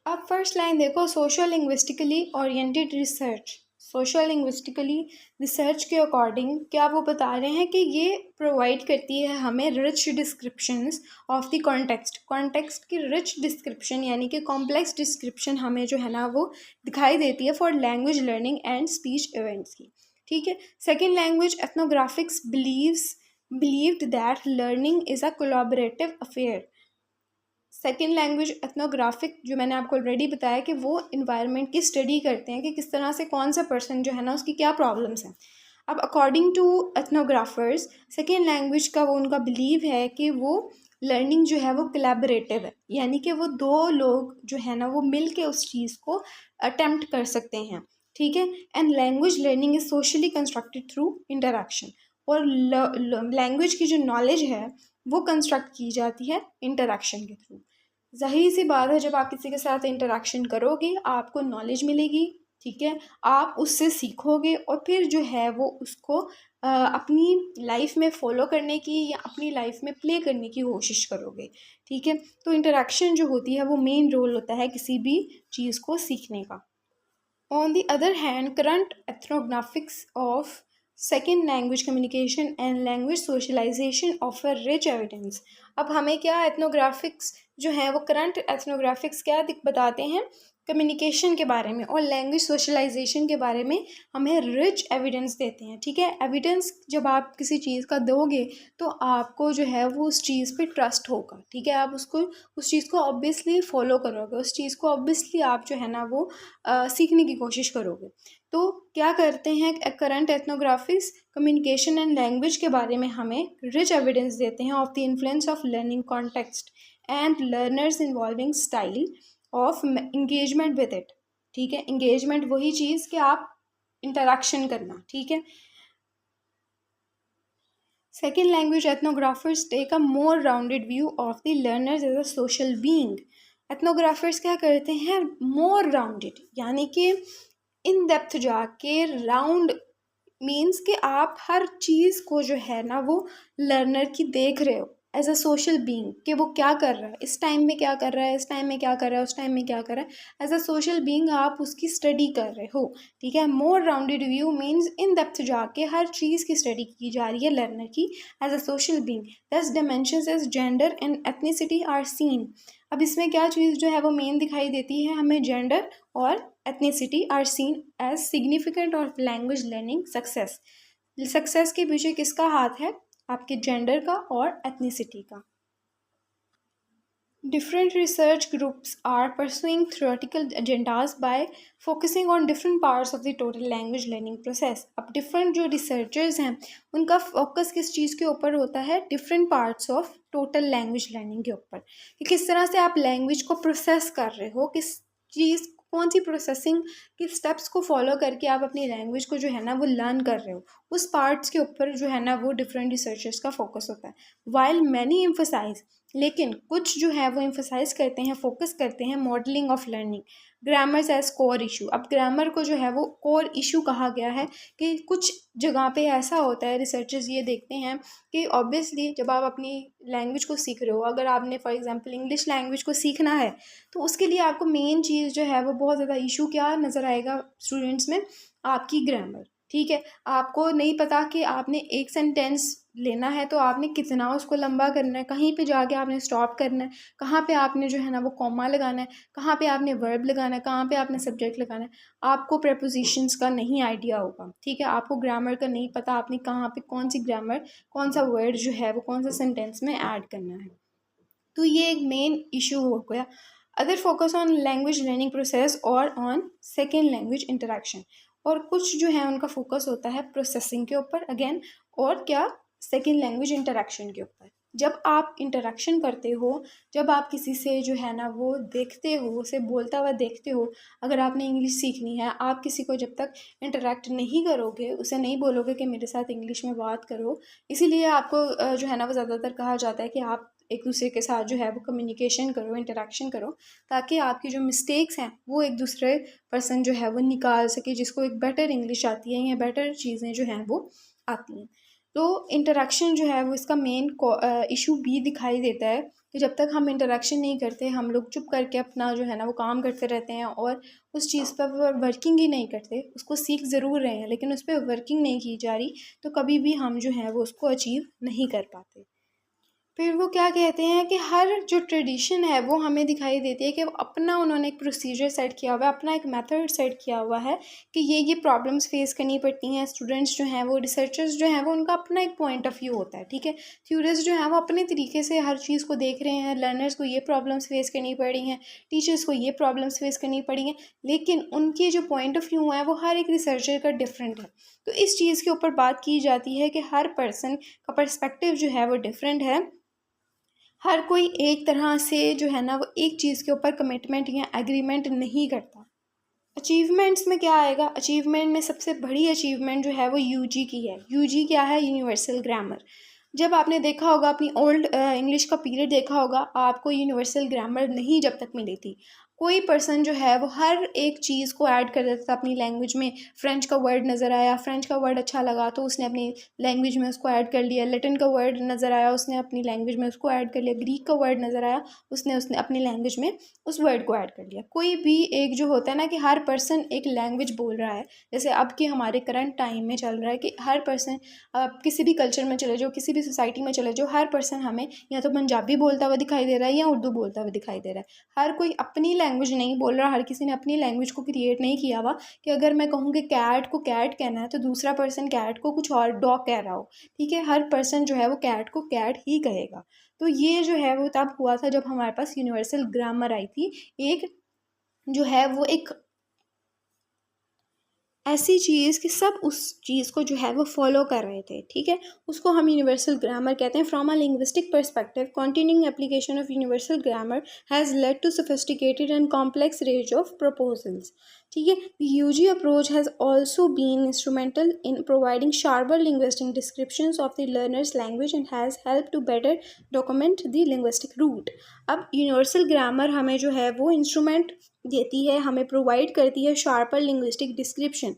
अब फर्स्ट लाइन देखो, social linguistically oriented research. Social linguistically research के अकॉर्डिंग क्या वो बता रहे हैं कि ये प्रोवाइड करती है हमें rich descriptions of the context. Context की रिच डिस्क्रिप्शन यानी कि कॉम्प्लेक्स डिस्क्रिप्शन हमें जो है ना वो दिखाई देती है for language learning and speech events की, ठीक है। Second language ethnographics believed that learning is a collaborative affair. Second language ethnographic, जो मैंने आपको ऑलरेडी बताया कि वो इन्वायरमेंट की स्टडी करते हैं कि किस तरह से कौन सा पर्सन जो है ना उसकी क्या प्रॉब्लम्स हैं। अब according to ethnographers second language का वो उनका बिलीव है कि वो लर्निंग जो है वो कोलैबोरेटिव है, यानी कि वो दो लोग जो है ना वो मिल के उस चीज़ को अटेम्प्ट कर सकते हैं, ठीक है। And language learning is socially constructed through interaction. और लैंग्वेज की जो नॉलेज है वो कंस्ट्रक्ट की जाती है इंटरेक्शन के थ्रू। ज़ाहिर सी बात है, जब आप किसी के साथ इंटरेक्शन करोगे आपको नॉलेज मिलेगी, ठीक है, आप उससे सीखोगे और फिर जो है वो उसको अपनी लाइफ में फ़ॉलो करने की या अपनी लाइफ में प्ले करने की कोशिश करोगे, ठीक है। तो इंटरेक्शन जो होती है वो मेन रोल होता है किसी भी चीज़ को सीखने का। On the other hand, current ethnographics of second language communication and language socialization offer rich evidence। अब हमें क्या ethnographics जो है वो करंट ethnographics क्या बताते हैं, कम्युनिकेशन के बारे में और लैंग्वेज सोशलाइजेशन के बारे में हमें रिच एविडेंस देते हैं, ठीक है। एविडेंस जब आप किसी चीज़ का दोगे तो आपको जो है वो उस चीज़ पे ट्रस्ट होगा, ठीक है, आप उसको उस चीज़ को ऑब्वियसली फॉलो करोगे, उस चीज़ को ऑब्वियसली आप जो है ना वो सीखने की कोशिश करोगे। तो क्या करते हैं करंट एथनोग्राफिक्स कम्युनिकेशन एंड लैंग्वेज के बारे में हमें रिच एविडेंस देते हैं of the influence of learning context and learners involving style of engagement with it, ठीक है। इंगेजमेंट वही चीज़ कि आप इंटरेक्शन करना, ठीक है। Second language ethnographers take a more rounded view of the learners as a social being. Ethnographers क्या करते हैं, मोर राउंडेड यानी कि इन डेप्थ जाके, राउंड मीन्स कि आप हर चीज़ को जो है ना वो लर्नर की देख रहे हो एज अ सोशल बीइंग कि वो क्या कर रहा है, इस टाइम में क्या कर रहा है, इस टाइम में क्या कर रहा है, उस टाइम में क्या कर रहा है। एज अ सोशल बीइंग आप उसकी स्टडी कर रहे हो, ठीक है। More rounded view means in depth जाके हर चीज़ की स्टडी की जा रही है लर्नर की एज अ सोशल बीइंग। दस dimensions as gender and ethnicity are seen. अब इसमें क्या चीज़ जो है वो मेन दिखाई देती है हमें, जेंडर और ethnicity are seen as significant of language learning success। Success के पीछे किसका हाथ है, आपके जेंडर का और एथनिसिटी का। Different research groups are pursuing theoretical agendas by focusing on different parts of the total language learning process। अब different जो researchers हैं उनका फोकस किस चीज़ के ऊपर होता है, different parts of total language learning के ऊपर, कि किस तरह से आप लैंग्वेज को प्रोसेस कर रहे हो, किस चीज़ कौन सी प्रोसेसिंग के स्टेप्स को फॉलो करके आप अपनी लैंग्वेज को जो है ना वो लर्न कर रहे हो, उस पार्ट्स के ऊपर जो है ना वो डिफरेंट रिसर्चर्स का फोकस होता है। वाइल मैनी एम्फोसाइज, लेकिन कुछ जो है वो एम्फोसाइज करते हैं, फोकस करते हैं modelling of learning, grammars as core issue. अब ग्रामर को जो है वो कोर इशू कहा गया है कि कुछ जगह पे ऐसा होता है, रिसर्चर्स ये देखते हैं कि ऑब्वियसली जब आप अपनी लैंग्वेज को सीख रहे हो, अगर आपने फॉर एग्जांपल इंग्लिश लैंग्वेज को सीखना है तो उसके लिए आपको मेन चीज़ जो है वो बहुत ज़्यादा इशू क्या नज़र आएगा स्टूडेंट्स में, आपकी ग्रामर, ठीक है। आपको नहीं पता कि आपने एक सेंटेंस लेना है तो आपने कितना उसको लंबा करना है, कहीं पे जाके आपने स्टॉप करना है, कहाँ पे आपने जो है ना वो कॉमा लगाना है, कहाँ पे आपने वर्ब लगाना है, कहाँ पे आपने सब्जेक्ट लगाना है। आपको प्रेपोजिशंस का नहीं आइडिया होगा, ठीक है, आपको ग्रामर का नहीं पता, आपने कहाँ पे कौन सी ग्रामर, कौन सा वर्ड जो है वो कौन सा सेंटेंस में ऐड करना है। तो ये एक मेन इशू हो गया। Other focus on language learning process और ऑन सेकेंड लैंग्वेज इंटरेक्शन, और कुछ जो है उनका फोकस होता है प्रोसेसिंग के ऊपर अगेन, और क्या, सेकेंड लैंग्वेज इंटरेक्शन के ऊपर। जब आप इंटरेक्शन करते हो, जब आप किसी से जो है ना वो देखते हो, उसे बोलता हुआ देखते हो, अगर आपने इंग्लिश सीखनी है, आप किसी को जब तक इंटरेक्ट नहीं करोगे, उसे नहीं बोलोगे कि मेरे साथ इंग्लिश में बात करो, इसीलिए आपको जो है ना वो ज़्यादातर कहा जाता है कि आप एक दूसरे के साथ जो है वो कम्युनिकेशन करो, इंटरेक्शन करो, ताकि आपकी जो मिस्टेक्स हैं वो एक दूसरे पर्सन जो है वो निकाल सके, जिसको एक बेटर इंग्लिश आती है या बेटर चीज़ें जो हैं वो आती हैं। तो इंटरेक्शन जो है वो इसका मेन इशू भी दिखाई देता है कि जब तक हम इंटरेक्शन नहीं करते, हम लोग चुप करके अपना जो है ना वो काम करते रहते हैं और उस चीज़ पर वर्किंग ही नहीं करते, उसको सीख ज़रूर रहे हैं लेकिन उस पर वर्किंग नहीं की जा रही, तो कभी भी हम जो है वो उसको अचीव नहीं कर पाते। फिर वो क्या कहते हैं कि हर जो ट्रेडिशन है वो हमें दिखाई देती है कि अपना उन्होंने एक प्रोसीजर सेट किया हुआ है, अपना एक मेथड सेट किया हुआ है कि ये प्रॉब्लम्स फेस करनी पड़ती हैं। स्टूडेंट्स जो हैं वो, रिसर्चर्स जो हैं वो, उनका अपना एक पॉइंट ऑफ व्यू होता है, ठीक है। थ्योरिस्ट जो हैं वो अपने तरीके से हर चीज़ को देख रहे हैं, लर्नर्स को ये प्रॉब्लम्स फेस करनी पड़ी हैं, टीचर्स को ये प्रॉब्लम्स फेस करनी पड़ी हैं, लेकिन उनके जो पॉइंट ऑफ व्यू है वो हर एक रिसर्चर का डिफरेंट है। तो इस चीज़ के ऊपर बात की जाती है कि हर पर्सन का पर्सपेक्टिव जो है वो डिफरेंट है। हर कोई एक तरह से जो है ना वो एक चीज़ के ऊपर कमिटमेंट या एग्रीमेंट नहीं करता। अचीवमेंट्स में क्या आएगा? अचीवमेंट में सबसे बड़ी अचीवमेंट जो है वो यूजी की है। यूजी क्या है? Universal grammar. जब आपने देखा होगा, अपनी ओल्ड इंग्लिश का पीरियड देखा होगा, आपको यूनिवर्सल ग्रामर नहीं जब तक मिली थी। कोई पर्सन जो है वो हर एक चीज़ को ऐड कर देता था अपनी लैंग्वेज में। फ्रेंच का वर्ड नज़र आया, फ्रेंच का वर्ड अच्छा लगा तो उसने अपनी लैंग्वेज में उसको ऐड कर लिया। लैटिन का वर्ड नज़र आया, उसने अपनी लैंग्वेज में उसको ऐड कर लिया। ग्रीक का वर्ड नज़र आया, उसने उसने अपनी लैंग्वेज में उस वर्ड को ऐड कर लिया। कोई भी एक जो होता है ना कि हर पर्सन एक लैंग्वेज बोल रहा है, जैसे अब के हमारे करंट टाइम में चल रहा है कि हर पर्सन, आप किसी भी कल्चर में चले जाओ, किसी भी सोसाइटी में चले जाओ, हर पर्सन हमें या तो पंजाबी बोलता हुआ दिखाई दे रहा है या उर्दू बोलता हुआ दिखाई दे रहा है। हर कोई अपनी लैंग्वेज नहीं बोल रहा, हर किसी ने अपनी लैंग्वेज को क्रिएट नहीं किया हुआ कि अगर मैं कहूँ कि कैट को कैट कहना है तो दूसरा पर्सन कैट को कुछ और डॉग कह रहा हो, ठीक है। हर पर्सन जो है वो कैट को कैट ही कहेगा। तो ये जो है वो तब हुआ था जब हमारे पास यूनिवर्सल ग्रामर आई थी। एक जो है वो एक ऐसी चीज़ कि सब उस चीज़ को जो है वो फॉलो कर रहे थे, ठीक है। उसको हम यूनिवर्सल ग्रामर कहते हैं। From a linguistic perspective, continuing application of universal grammar has led to sophisticated and complex range of proposals, ठीक है। The UG approach has also been instrumental in providing sharper linguistic descriptions of the learners language and has help to better document the linguistic root. अब universal grammar हमें जो है वो instrument देती है, हमें प्रोवाइड करती है sharper linguistic description.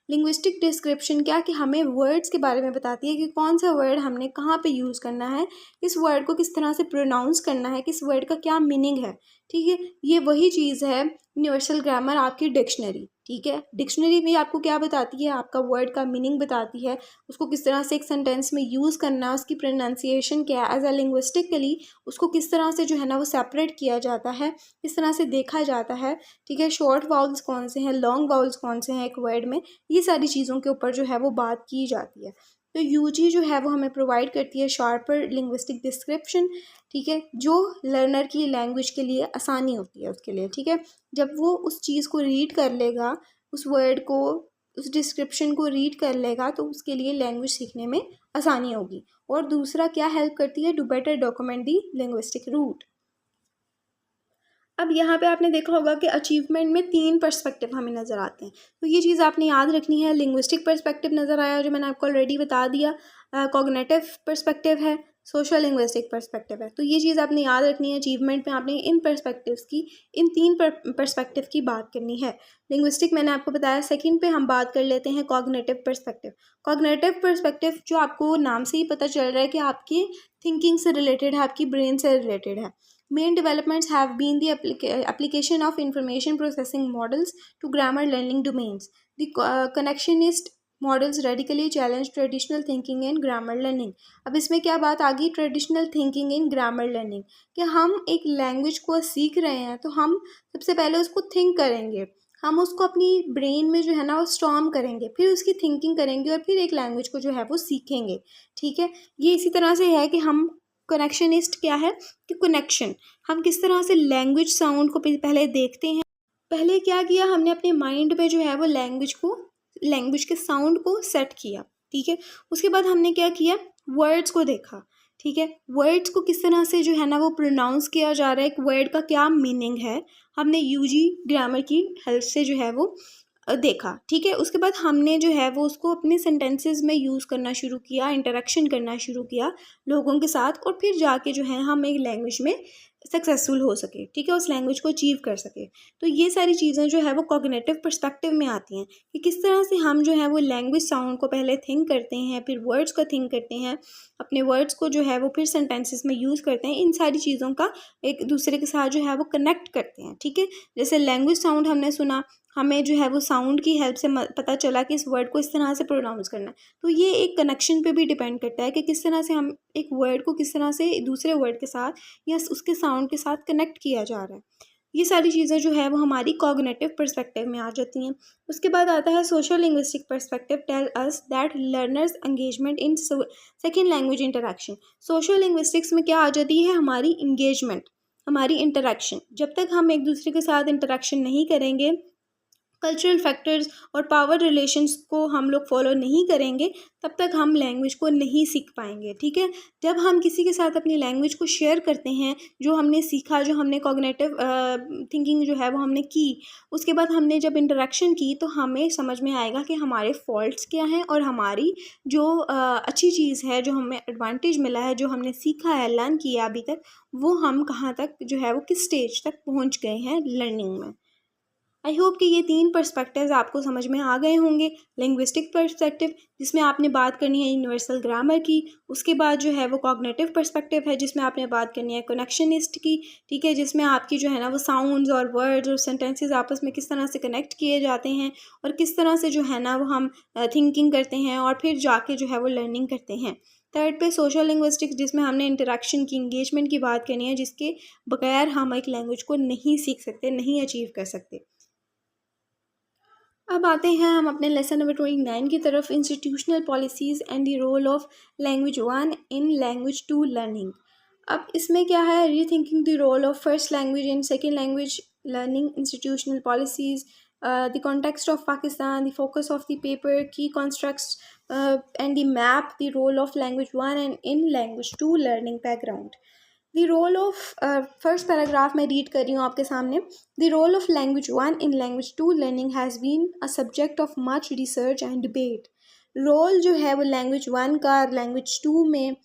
Linguistic description क्या कि हमें वर्ड्स के बारे में बताती है कि कौन सा वर्ड हमने कहाँ पे यूज़ करना है, किस वर्ड को किस तरह से प्रोनाउंस करना है, किस वर्ड का क्या मीनिंग है, ठीक है। ये वही चीज़ है यूनिवर्सल ग्रामर, आपकी डिक्शनरी, ठीक है। डिक्शनरी भी आपको क्या बताती है? आपका वर्ड का मीनिंग बताती है, उसको किस तरह से एक सेंटेंस में यूज़ करना है, उसकी प्रोनाउंसिएशन क्या है, एज अ लिंग्विस्टिकली उसको किस तरह से जो है ना वो सेपरेट किया जाता है, किस तरह से देखा जाता है, ठीक है। शॉर्ट वाउल्स कौन से हैं, लॉन्ग वाउल्स कौन से हैं एक वर्ड में, ये सारी चीज़ों के ऊपर जो है वो बात की जाती है। तो यूजी जो है वो हमें प्रोवाइड करती है शार्पर लिंग्विस्टिक डिस्क्रिप्शन, ठीक है, जो लर्नर की लैंग्वेज के लिए आसानी होती है उसके लिए, ठीक है। जब वो उस चीज़ को रीड कर लेगा, उस वर्ड को, उस डिस्क्रिप्शन को रीड कर लेगा, तो उसके लिए लैंग्वेज सीखने में आसानी होगी। और दूसरा क्या हेल्प करती है? To better document the linguistic root. अब यहाँ पे आपने देखा होगा कि अचीवमेंट में 3 पर्सपेक्टिव हमें नज़र आते हैं, तो ये चीज़ आपने याद रखनी है। लिंग्विस्टिक पर्सपेक्टिव नज़र आया जो मैंने आपको ऑलरेडी बता दिया, कॉग्निटिव पर्सपेक्टिव है, सोशल लिंग्विस्टिक पर्सपेक्टिव है, तो ये चीज़ आपने याद रखनी है। अचीवमेंट में आपने इन पर्सपेक्टिव्स की, इन 3 पर्सपेक्टिव की बात करनी है। लिंग्विस्टिक मैंने आपको बताया। सेकंड पे हम बात कर लेते हैं कॉग्निटिव पर्सपेक्टिव। कॉग्निटिव पर्सपेक्टिव जो आपको नाम से ही पता चल रहा है कि आपकी थिंकिंग से रिलेटेड है, आपकी ब्रेन से रिलेटेड है। Main developments have been the application of information processing models to grammar learning domains. The connectionist models radically challenge traditional thinking in grammar learning. अब इसमें क्या बात आ गई, traditional thinking in grammar learning, कि हम एक लैंग्वेज को सीख रहे हैं तो हम सबसे पहले उसको थिंक करेंगे, हम उसको अपनी ब्रेन में जो है ना वो स्टॉर्म करेंगे, फिर उसकी थिंकिंग करेंगे और फिर एक लैंग्वेज को जो है वो सीखेंगे। ठीक है, ये इसी तरह से है कि हम कनेक्शनिस्ट क्या है कि कनेक्शन, हम किस तरह से लैंग्वेज साउंड को पहले देखते हैं। पहले क्या किया हमने, अपने माइंड में जो है वो लैंग्वेज के साउंड को सेट किया। ठीक है, उसके बाद हमने क्या किया, वर्ड्स को देखा। ठीक है, वर्ड्स को किस तरह से जो है ना वो प्रोनाउंस किया जा रहा है, एक वर्ड का क्या मीनिंग है, हमने यूजी ग्रामर की हेल्प से जो है वो देखा। ठीक है, उसके बाद हमने जो है वो उसको अपने सेंटेंसेस में यूज़ करना शुरू किया, इंटरेक्शन करना शुरू किया लोगों के साथ, और फिर जाके जो है हम एक लैंग्वेज में सक्सेसफुल हो सके। ठीक है, उस लैंग्वेज को अचीव कर सके। तो ये सारी चीज़ें जो है वो कॉग्निटिव पर्सपेक्टिव में आती हैं कि किस तरह से हम जो है वो लैंग्वेज साउंड को पहले थिंक करते हैं, फिर वर्ड्स को थिंक करते हैं, अपने वर्ड्स को जो है वो फिर सेंटेंसेस में यूज़ करते हैं, इन सारी चीज़ों का एक दूसरे के साथ जो है वो कनेक्ट करते हैं। ठीक है, जैसे लैंग्वेज साउंड हमने सुना, हमें जो है वो साउंड की हेल्प से पता चला कि इस वर्ड को इस तरह से प्रोनाउंस करना है। तो ये एक कनेक्शन पे भी डिपेंड करता है कि किस तरह से हम एक वर्ड को किस तरह से दूसरे वर्ड के साथ या उसके साउंड के साथ कनेक्ट किया जा रहा है। ये सारी चीज़ें जो है वो हमारी कॉग्निटिव पर्सपेक्टिव में आ जाती हैं। उसके बाद आता है social linguistic perspective tell us that learners engagement in second language interaction. Social linguistics में क्या आ जाती है, हमारी इंगेजमेंट, हमारी इंटरेक्शन। जब तक हम एक दूसरे के साथ इंटरेक्शन नहीं करेंगे, कल्चरल फैक्टर्स और पावर रिलेशंस को हम लोग फॉलो नहीं करेंगे, तब तक हम लैंग्वेज को नहीं सीख पाएंगे। ठीक है, जब हम किसी के साथ अपनी लैंग्वेज को शेयर करते हैं, जो हमने सीखा, जो हमने कॉग्निटिव थिंकिंग जो है वो हमने की, उसके बाद हमने जब इंटरेक्शन की तो हमें समझ में आएगा कि हमारे फॉल्ट्स क्या हैं और हमारी जो अच्छी चीज़ है, जो हमें एडवांटेज मिला है, जो हमने सीखा है, लर्न किया अभी तक, वो हम कहाँ तक जो है वो किस स्टेज तक पहुँच गए हैं लर्निंग में। आई होप कि ये 3 पर्सपेक्टिव्स आपको समझ में आ गए होंगे। लिंग्विस्टिक पर्सपेक्टिव, जिसमें आपने बात करनी है यूनिवर्सल ग्रामर की। उसके बाद जो है वो कॉग्निटिव पर्सपेक्टिव है, जिसमें आपने बात करनी है कनेक्शनिस्ट की। ठीक है, जिसमें आपकी जो है ना वो साउंड्स और वर्ड्स और सेंटेंसेस आपस में किस तरह से कनेक्ट किए जाते हैं और किस तरह से जो है ना वो हम थिंकिंग करते हैं और फिर जाके जो है वो लर्निंग करते हैं। थर्ड पे सोशल लिंग्विस्टिक्स, जिसमें हमने इंटरेक्शन की, इंगेजमेंट की बात करनी है, जिसके बगैर हम एक लैंग्वेज को नहीं सीख सकते, नहीं अचीव कर सकते। अब आते हैं हम अपने लेसन नंबर 29 की तरफ, institutional policies and the role of language 1 in language 2 learning. अब इसमें क्या है, rethinking the role of first language in second language learning, institutional policies, the context of Pakistan, the focus of the paper, key constructs, and the map, the role of language 1 and in language 2 learning background. The role of first paragraph मैं read कर रही हूँ आपके सामने. The role of language 1 in language 2 learning has been a subject of much research and debate. Role जो है वो language 1 का language 2 में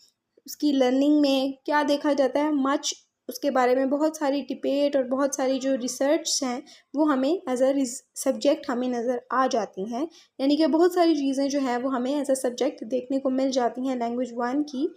उसकी लर्निंग में क्या देखा जाता है, मच उसके बारे में बहुत सारी डिबेट और बहुत सारी जो रिसर्च हैं वो हमें एज अ सब्जेक्ट हमें नज़र आ जाती हैं। यानी कि बहुत सारी चीज़ें जो हैं वो हमें एज अ सब्जेक्ट देखने को मिल जाती हैं लैंग्वेज 1 की।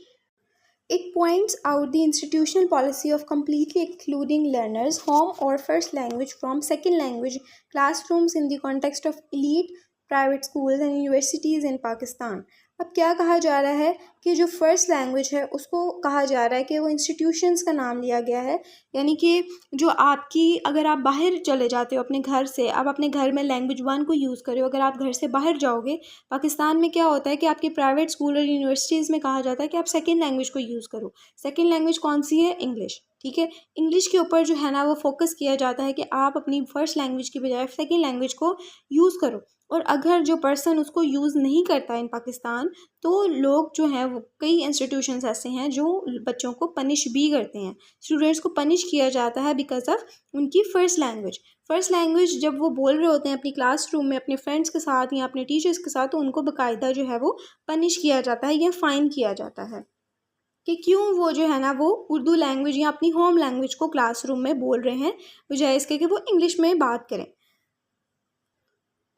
It points out the institutional policy of completely excluding learners' home or first language from second language classrooms in the context of elite private schools and universities in Pakistan. अब क्या कहा जा रहा है कि जो फर्स्ट लैंग्वेज है उसको कहा जा रहा है कि वो इंस्टीट्यूशंस का नाम लिया गया है। यानी कि जो आपकी, अगर आप बाहर चले जाते हो अपने घर से, आप अपने घर में लैंग्वेज 1 को यूज़ करो, अगर आप घर से बाहर जाओगे, पाकिस्तान में क्या होता है कि आपके प्राइवेट स्कूल और यूनिवर्सिटीज़ में कहा जाता है कि आप सेकेंड लैंग्वेज को यूज़ करो। सेकेंड लैंग्वेज कौन सी है, इंग्लिश। ठीक है, इंग्लिश के ऊपर जो है ना वो फोकस किया जाता है कि आप अपनी फर्स्ट लैंग्वेज की बजाय सेकेंड लैंग्वेज को यूज़ करो। और अगर जो पर्सन उसको यूज़ नहीं करता इन पाकिस्तान, तो लोग जो हैं वो, कई इंस्टीट्यूशंस ऐसे हैं जो बच्चों को पनिश भी करते हैं, स्टूडेंट्स को पनिश किया जाता है बिकॉज ऑफ उनकी फ़र्स्ट लैंग्वेज जब वो बोल रहे होते हैं अपनी क्लासरूम में अपने फ्रेंड्स के साथ या अपने टीचर्स के साथ, तो उनको बाकायदा जो है वो पनिश किया जाता है या फ़ाइन किया जाता है कि क्यों वो जो है ना वो उर्दू लैंग्वेज या अपनी होम लैंग्वेज को क्लासरूम में बोल रहे हैं, बजाय इसके कि वो इंग्लिश में बात करें।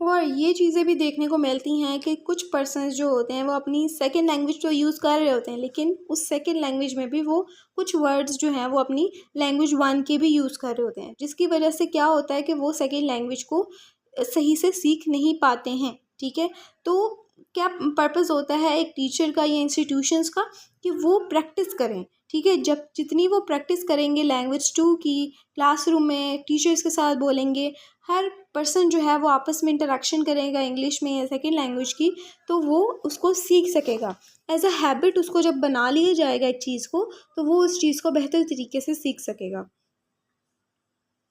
और ये चीज़ें भी देखने को मिलती हैं कि कुछ पर्सन्स जो होते हैं वो अपनी सेकंड लैंग्वेज तो यूज़ कर रहे होते हैं, लेकिन उस सेकंड लैंग्वेज में भी वो कुछ वर्ड्स जो हैं वो अपनी लैंग्वेज 1 के भी यूज़ कर रहे होते हैं, जिसकी वजह से क्या होता है कि वो सेकंड लैंग्वेज को सही से सीख नहीं पाते हैं। ठीक है, तो क्या पर्पस होता है एक टीचर का या इंस्टीट्यूशंस का, कि वो प्रैक्टिस करें, ठीक है। जब जितनी वो प्रैक्टिस करेंगे लैंग्वेज 2 की, क्लासरूम में टीचर्स के साथ बोलेंगे, हर पर्सन जो है वो आपस में इंटरेक्शन करेगा इंग्लिश में या सेकेंड लैंग्वेज की, तो वो उसको सीख सकेगा। एज अ हैबिट उसको जब बना लिया जाएगा एक चीज़ को, तो वो उस चीज़ को बेहतर तरीके से सीख सकेगा।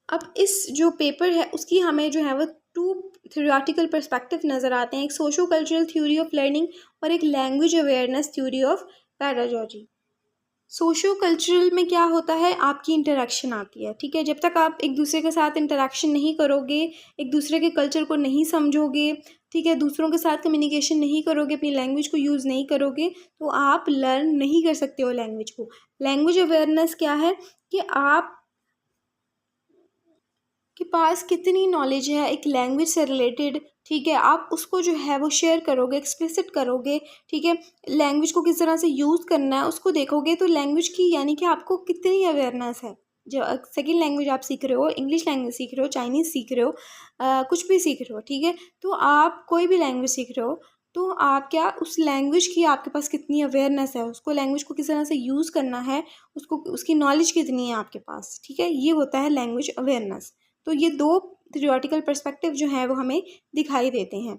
अब इस जो पेपर है उसकी हमें जो है वो 2 थ्योरेटिकल पर्सपेक्टिव नज़र आते हैं, एक socio cultural theory of learning और एक language awareness theory of pedagogy. Socio cultural में क्या होता है, आपकी इंटरेक्शन आती है, ठीक है। जब तक आप एक दूसरे के साथ इंटरेक्शन नहीं करोगे, एक दूसरे के कल्चर को नहीं समझोगे, ठीक है, दूसरों के साथ कम्युनिकेशन नहीं करोगे, अपनी लैंग्वेज को यूज़ नहीं करोगे, तो आप लर्न नहीं कर सकते हो लैंग्वेज को। लैंग्वेज अवेयरनेस क्या है कि आप के पास कितनी नॉलेज है एक लैंग्वेज से रिलेटेड, ठीक है, आप उसको जो है वो शेयर करोगे, एक्सप्लिसिट करोगे, ठीक है। लैंग्वेज को किस तरह से यूज़ करना है उसको देखोगे, तो लैंग्वेज की यानी कि आपको कितनी अवेयरनेस है। जो सेकेंड लैंग्वेज आप सीख रहे हो, इंग्लिश लैंग्वेज सीख रहे हो, चाइनीज़ सीख रहे हो, कुछ भी सीख रहे हो, ठीक है, तो आप कोई भी लैंग्वेज सीख रहे हो, तो आप क्या उस लैंग्वेज की आपके पास कितनी अवेयरनेस है, उसको लैंग्वेज को किस तरह से यूज़ करना है, उसको उसकी नॉलेज कितनी है आपके पास, ठीक है, ये होता है लैंग्वेज अवेयरनेस। तो ये 2 थ्योरेटिकल पर्सपेक्टिव जो हैं वो हमें दिखाई देते हैं।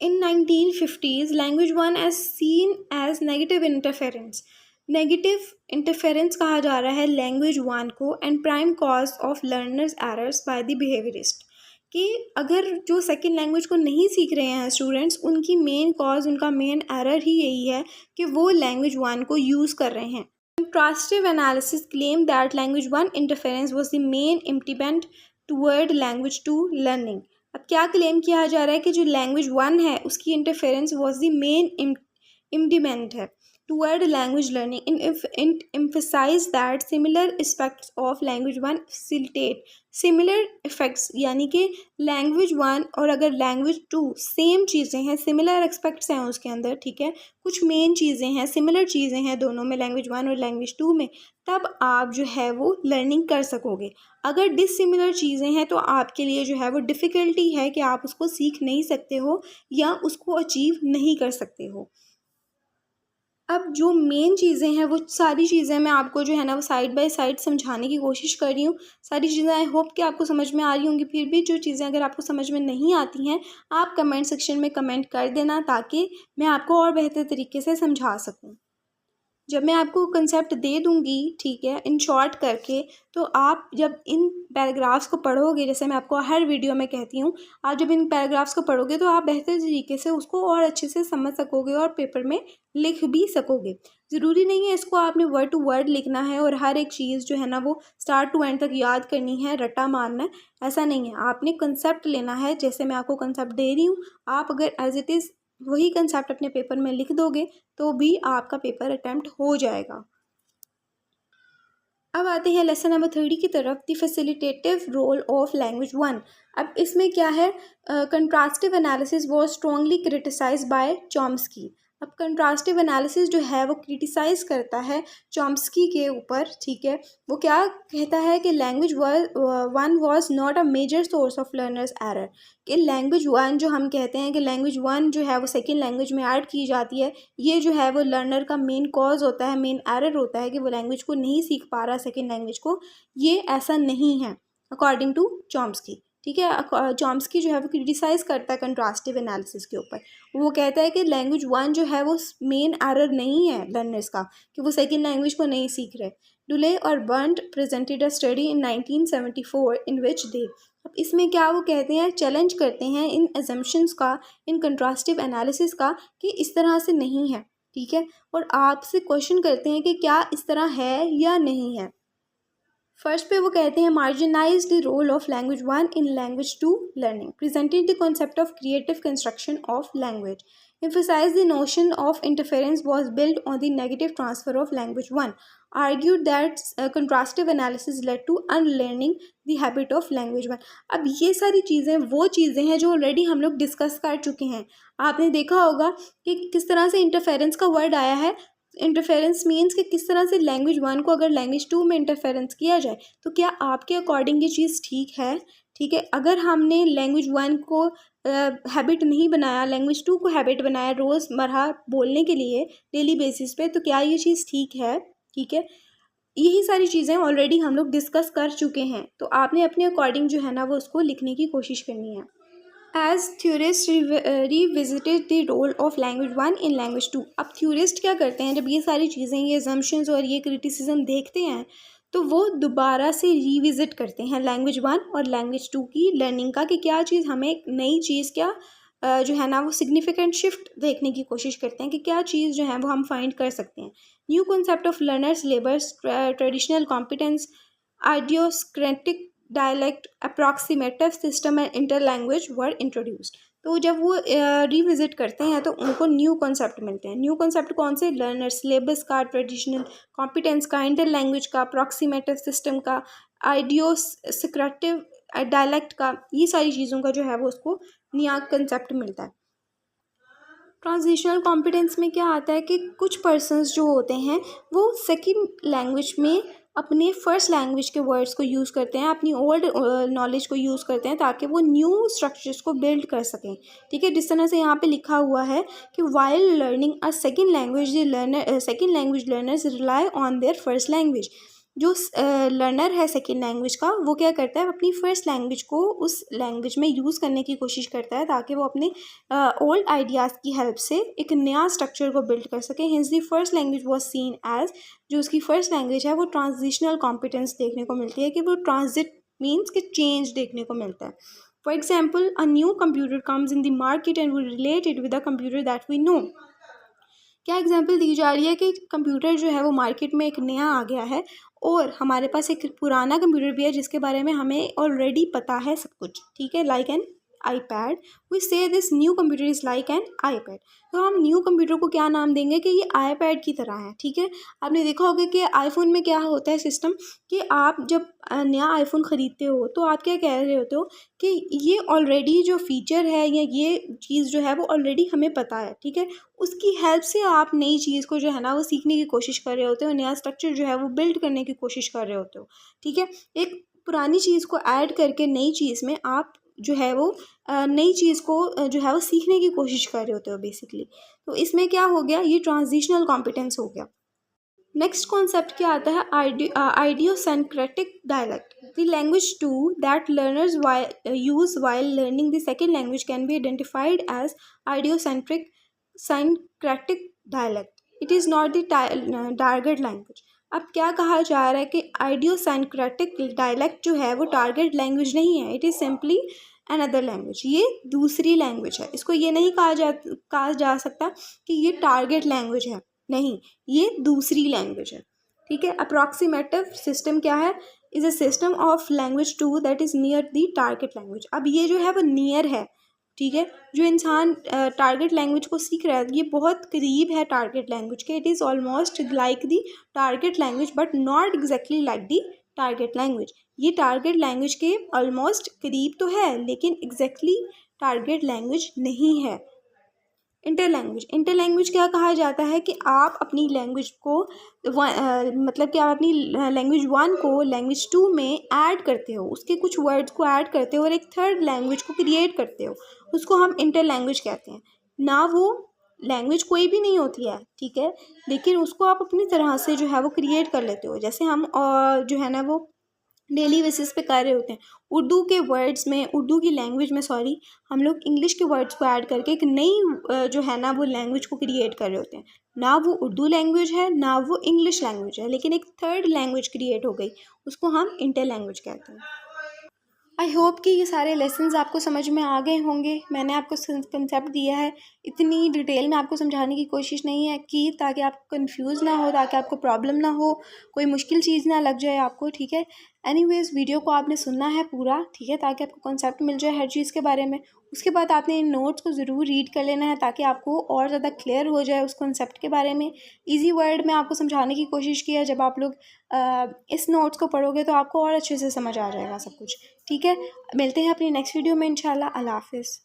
In 1950s language one as seen as negative interference. Negative interference कहा जा रहा है लैंग्वेज वन को, and prime cause of learners errors by the behaviourist, कि अगर जो सेकेंड लैंग्वेज को नहीं सीख रहे हैं स्टूडेंट्स, उनकी मेन कॉज, उनका मेन एरर ही यही है कि वो लैंग्वेज वन को यूज़ कर रहे हैं। Contrastive analysis claimed that language 1 interference was the main impediment toward language 2 learning. अब क्या क्लेम किया जा रहा है कि जो लैंग्वेज 1 है उसकी interference was the main impediment है toward language learning. It emphasized that similar aspects of language 1 facilitate similar effects, यानी कि लैंग्वेज 1 और अगर लैंग्वेज 2 सेम चीज़ें हैं, सिमिलर एस्पेक्ट्स हैं उसके अंदर, ठीक है, कुछ मेन चीज़ें हैं, सिमिलर चीज़ें हैं दोनों में, लैंग्वेज 1 और लैंग्वेज 2 में, तब आप जो है वो लर्निंग कर सकोगे। अगर डिसिमिलर चीज़ें हैं तो आपके लिए जो है वो डिफ़िकल्टी है कि आप उसको सीख नहीं सकते हो या उसको अचीव नहीं कर सकते हो। अब जो मेन चीज़ें हैं वो सारी चीज़ें मैं आपको जो है ना वो साइड बाय साइड समझाने की कोशिश कर रही हूँ। सारी चीज़ें आई होप कि आपको समझ में आ रही होंगी। फिर भी जो चीज़ें अगर आपको समझ में नहीं आती हैं, आप कमेंट सेक्शन में कमेंट कर देना ताकि मैं आपको और बेहतर तरीके से समझा सकूँ। जब मैं आपको कंसेप्ट दे दूँगी, ठीक है, इन शॉर्ट करके, तो आप जब इन पैराग्राफ्स को पढ़ोगे, जैसे मैं आपको हर वीडियो में कहती हूँ, आप जब इन पैराग्राफ्स को पढ़ोगे तो आप बेहतर तरीके से उसको और अच्छे से समझ सकोगे और पेपर में लिख भी सकोगे। ज़रूरी नहीं है इसको आपने वर्ड टू वर्ड लिखना है और हर एक चीज़ जो है ना वो स्टार्ट टू एंड तक याद करनी है, रट्टा मारना है, ऐसा नहीं है। आपने कंसेप्ट लेना है, जैसे मैं आपको कंसेप्ट दे रही हूँ, आप अगर एज इट इज़ वही कंसेप्ट अपने पेपर में लिख दोगे तो भी आपका पेपर अटेम्प्ट हो जाएगा। अब आते हैं लेसन नंबर 30 की तरफ, the facilitative role of language 1। अब इसमें क्या है, contrastive analysis was strongly criticise by Chomsky. अब कंट्रास्टिव एनालिसिस जो है वो क्रिटिसाइज करता है चॉम्स्की के ऊपर, ठीक है। वो क्या कहता है कि language one was not a major source of learners error, कि लैंग्वेज वन जो हम कहते हैं कि लैंग्वेज वन जो है वो सेकेंड लैंग्वेज में ऐड की जाती है, ये जो है वो लर्नर का मेन कॉज होता है, मेन एरर होता है कि वो लैंग्वेज को नहीं सीख पा रहा सेकेंड लैंग्वेज को। ये ऐसा नहीं है अकॉर्डिंग टू चॉम्स्की, ठीक है। चॉम्स्की जो है वो क्रिटिसाइज़ करता है कंट्रास्टिव एनालिसिस के ऊपर। वो कहता है कि लैंग्वेज वन जो है वो मेन एरर नहीं है लर्नर्स का कि वो सेकेंड लैंग्वेज को नहीं सीख रहे। डुले और burnt presented a study in 1974 इन विच दे, अब इसमें क्या वो कहते हैं, चैलेंज करते हैं इन एजम्पशंस का, इन कंट्रास्टिव एनालिसिस का, कि इस तरह से नहीं है, ठीक है, और आपसे क्वेश्चन करते हैं कि क्या इस तरह है या नहीं है। फर्स्ट पे वो कहते हैं marginalise the role of language 1 in language 2 learning, presented the concept of creative construction of language, emphasized the notion of interference was built on the negative transfer of language 1, argued that contrastive analysis led to unlearning the habit of language 1। अब ये सारी चीज़ें वो चीज़ें हैं जो already हम लोग डिस्कस कर चुके हैं। आपने देखा होगा कि किस तरह से इंटरफेरेंस का वर्ड आया है। इंटरफेरेंस मीन्स कि किस तरह से लैंग्वेज 1 को अगर लैंग्वेज 2 में इंटरफेरेंस किया जाए तो क्या आपके अकॉर्डिंग ये चीज़ ठीक है, ठीक है। अगर हमने लैंग्वेज 1 को हैबिट नहीं बनाया, लैंग्वेज 2 को हैबिट बनाया रोज़मर्रा बोलने के लिए डेली बेसिस पे, तो क्या ये चीज़ ठीक है? ठीक है। यही सारी चीज़ें ऑलरेडी हम लोग डिस्कस कर चुके हैं, तो आपने अपने अकॉर्डिंग जो है ना वो उसको लिखने की कोशिश करनी है। As theorist revisited the role of language 1 in language 2। अब थ्योरिस्ट क्या करते हैं, जब ये सारी चीज़ें, ये assumptions और ये क्रिटिसिज्म देखते हैं, तो वो दोबारा से रिविज़िट करते हैं लैंग्वेज 1 और लैंग्वेज 2 की लर्निंग का, कि क्या चीज़ हमें एक नई चीज़, क्या जो है ना वो सिग्निफिकेंट शिफ्ट देखने की कोशिश करते हैं कि क्या चीज़ जो है वो हम फाइंड कर सकते हैं। New concept of learners labours, traditional competence, idiosyncratic dialect, approximative system and interlanguage were introduced. तो जब वो रिविज़िट करते हैं तो उनको न्यू कॉन्सेप्ट मिलते हैं। न्यू कॉन्सेप्ट कौन से? लर्नर सिलेबस का, ट्रेडिशनल कॉम्पिटेंस का, इंटर लैंग्वेज का, अप्रॉक्सीमेटिव सिस्टम का, आइडियोस्क्रेटिव डायलेक्ट का, ये सारी चीज़ों का जो है वो उसको नया कंसेप्ट मिलता है। ट्रांजिशनल कॉम्पिटेंस में क्या आता है कि कुछ पर्सन्स जो होते हैं वो सेकंड लैंग्वेज में अपने फर्स्ट लैंग्वेज के वर्ड्स को यूज़ करते हैं, अपनी ओल्ड नॉलेज को यूज़ करते हैं ताकि वो न्यू स्ट्रक्चर्स को बिल्ड कर सकें। ठीक है, जिस तरह से यहाँ पे लिखा हुआ है कि while learning a second language second language learners rely on their first language. जो लर्नर है सेकेंड लैंग्वेज का, वो क्या करता है, अपनी फर्स्ट लैंग्वेज को उस लैंग्वेज में यूज़ करने की कोशिश करता है ताकि वो अपने ओल्ड आइडियाज़ की हेल्प से एक नया स्ट्रक्चर को बिल्ड कर सके। Hence the first language was seen as, जो उसकी फर्स्ट लैंग्वेज है वो ट्रांजिशनल कॉम्पिटेंस देखने को मिलती है, कि वो ट्रांजिट मीन्स कि चेंज देखने को मिलता है। For example, a new computer comes in the market and we relate it with a computer that we know. क्या एग्जाम्पल दी जा रही है कि कंप्यूटर जो है वो मार्केट में एक नया आ गया है और हमारे पास एक पुराना कंप्यूटर भी है जिसके बारे में हमें ऑलरेडी पता है सब कुछ। ठीक है, like an iPad, we say this new computer is like an iPad। तो हम न्यू कंप्यूटर को क्या नाम देंगे कि ये iPad की तरह है। ठीक है, आपने देखा होगा कि आईफोन में क्या होता है सिस्टम, कि आप जब नया आईफोन ख़रीदते हो तो आप क्या कह रहे होते हो कि ये ऑलरेडी जो फीचर है या ये चीज़ जो है वो ऑलरेडी हमें पता है। ठीक है, उसकी हेल्प से आप नई चीज़ को जो है ना वो सीखने की कोशिश कर रहे होते हो, नया स्ट्रक्चर जो है वो बिल्ड करने की कोशिश कर रहे होते हो। ठीक है, एक पुरानी चीज़ को ऐड करके नई चीज़ में आप जो है वो नई चीज़ को जो है वो सीखने की कोशिश कर रहे होते हो बेसिकली। तो इसमें क्या हो गया, ये ट्रांजिशनल कॉम्पिटेंस हो गया। नेक्स्ट कॉन्सेप्ट क्या आता है, idiosyncratic dialect. The language to that learners use while learning the second language can be identified as idiocentric syncretic dialect. It is not the target language. अब क्या कहा जा रहा है कि आइडियोसेंक्रेटिक डायलेक्ट जो है वो टारगेट लैंग्वेज नहीं है, it is simply another language. ये दूसरी लैंग्वेज है। इसको ये नहीं कहा जा सकता कि ये टारगेट लैंग्वेज है, नहीं, ये दूसरी लैंग्वेज है। ठीक है, अप्रॉक्सीमेटिव सिस्टम क्या है, is a system of language to that is near the target language. अब ये जो है वो नियर है। ठीक है, जो इंसान टारगेट लैंग्वेज को सीख रहा है ये बहुत करीब है टारगेट लैंग्वेज के। It is almost like the target language but not exactly like the target language. ये टारगेट लैंग्वेज के ऑलमोस्ट करीब तो है लेकिन एग्जैक्टली टारगेट लैंग्वेज नहीं है। इंटर लैंग्वेज क्या कहा जाता है कि आप अपनी लैंग्वेज को मतलब कि आप अपनी लैंग्वेज 1 को लैंग्वेज 2 में ऐड करते हो, उसके कुछ वर्ड्स को ऐड करते हो और एक थर्ड लैंग्वेज को क्रिएट करते हो, उसको हम इंटर लैंग्वेज कहते हैं। ना वो लैंग्वेज कोई भी नहीं होती है, ठीक है, लेकिन उसको आप अपनी तरह से जो है वो क्रिएट कर लेते हो। जैसे हम जो है ना वो डेली बेसिस पे कर रहे होते हैं, उर्दू के वर्ड्स में, उर्दू की लैंग्वेज में सॉरी, हम लोग इंग्लिश के वर्ड्स को ऐड करके एक नई जो है ना वो लैंग्वेज को क्रिएट कर रहे होते हैं। ना वो उर्दू लैंग्वेज है ना वो इंग्लिश लैंग्वेज है, लेकिन एक थर्ड लैंग्वेज क्रिएट हो गई, उसको हम इंटर लैंग्वेज कहते हैं। आई होप कि ये सारे लेसन्स आपको समझ में आ गए होंगे। मैंने आपको कंसेप्ट दिया है, इतनी डिटेल में आपको समझाने की कोशिश नहीं है कि ताकि आप कंफ्यूज ना हो, ताकि आपको प्रॉब्लम ना हो, कोई मुश्किल चीज़ ना लग जाए आपको। ठीक है, एनीवेज़ वीडियो को आपने सुनना है पूरा, ठीक है, ताकि आपको कंसेप्ट मिल जाए हर चीज़ के बारे में। उसके बाद आपने इन नोट्स को ज़रूर रीड कर लेना है ताकि आपको और ज़्यादा क्लियर हो जाए उस कंसेप्ट के बारे में। ईजी वर्ड में आपको समझाने की कोशिश की है। जब आप लोग इस नोट्स को पढ़ोगे तो आपको और अच्छे से समझ आ जाएगा सब कुछ। ठीक है, मिलते हैं अपनी नेक्स्ट वीडियो में इंशाल्लाह। अल्लाह हाफ़िज़।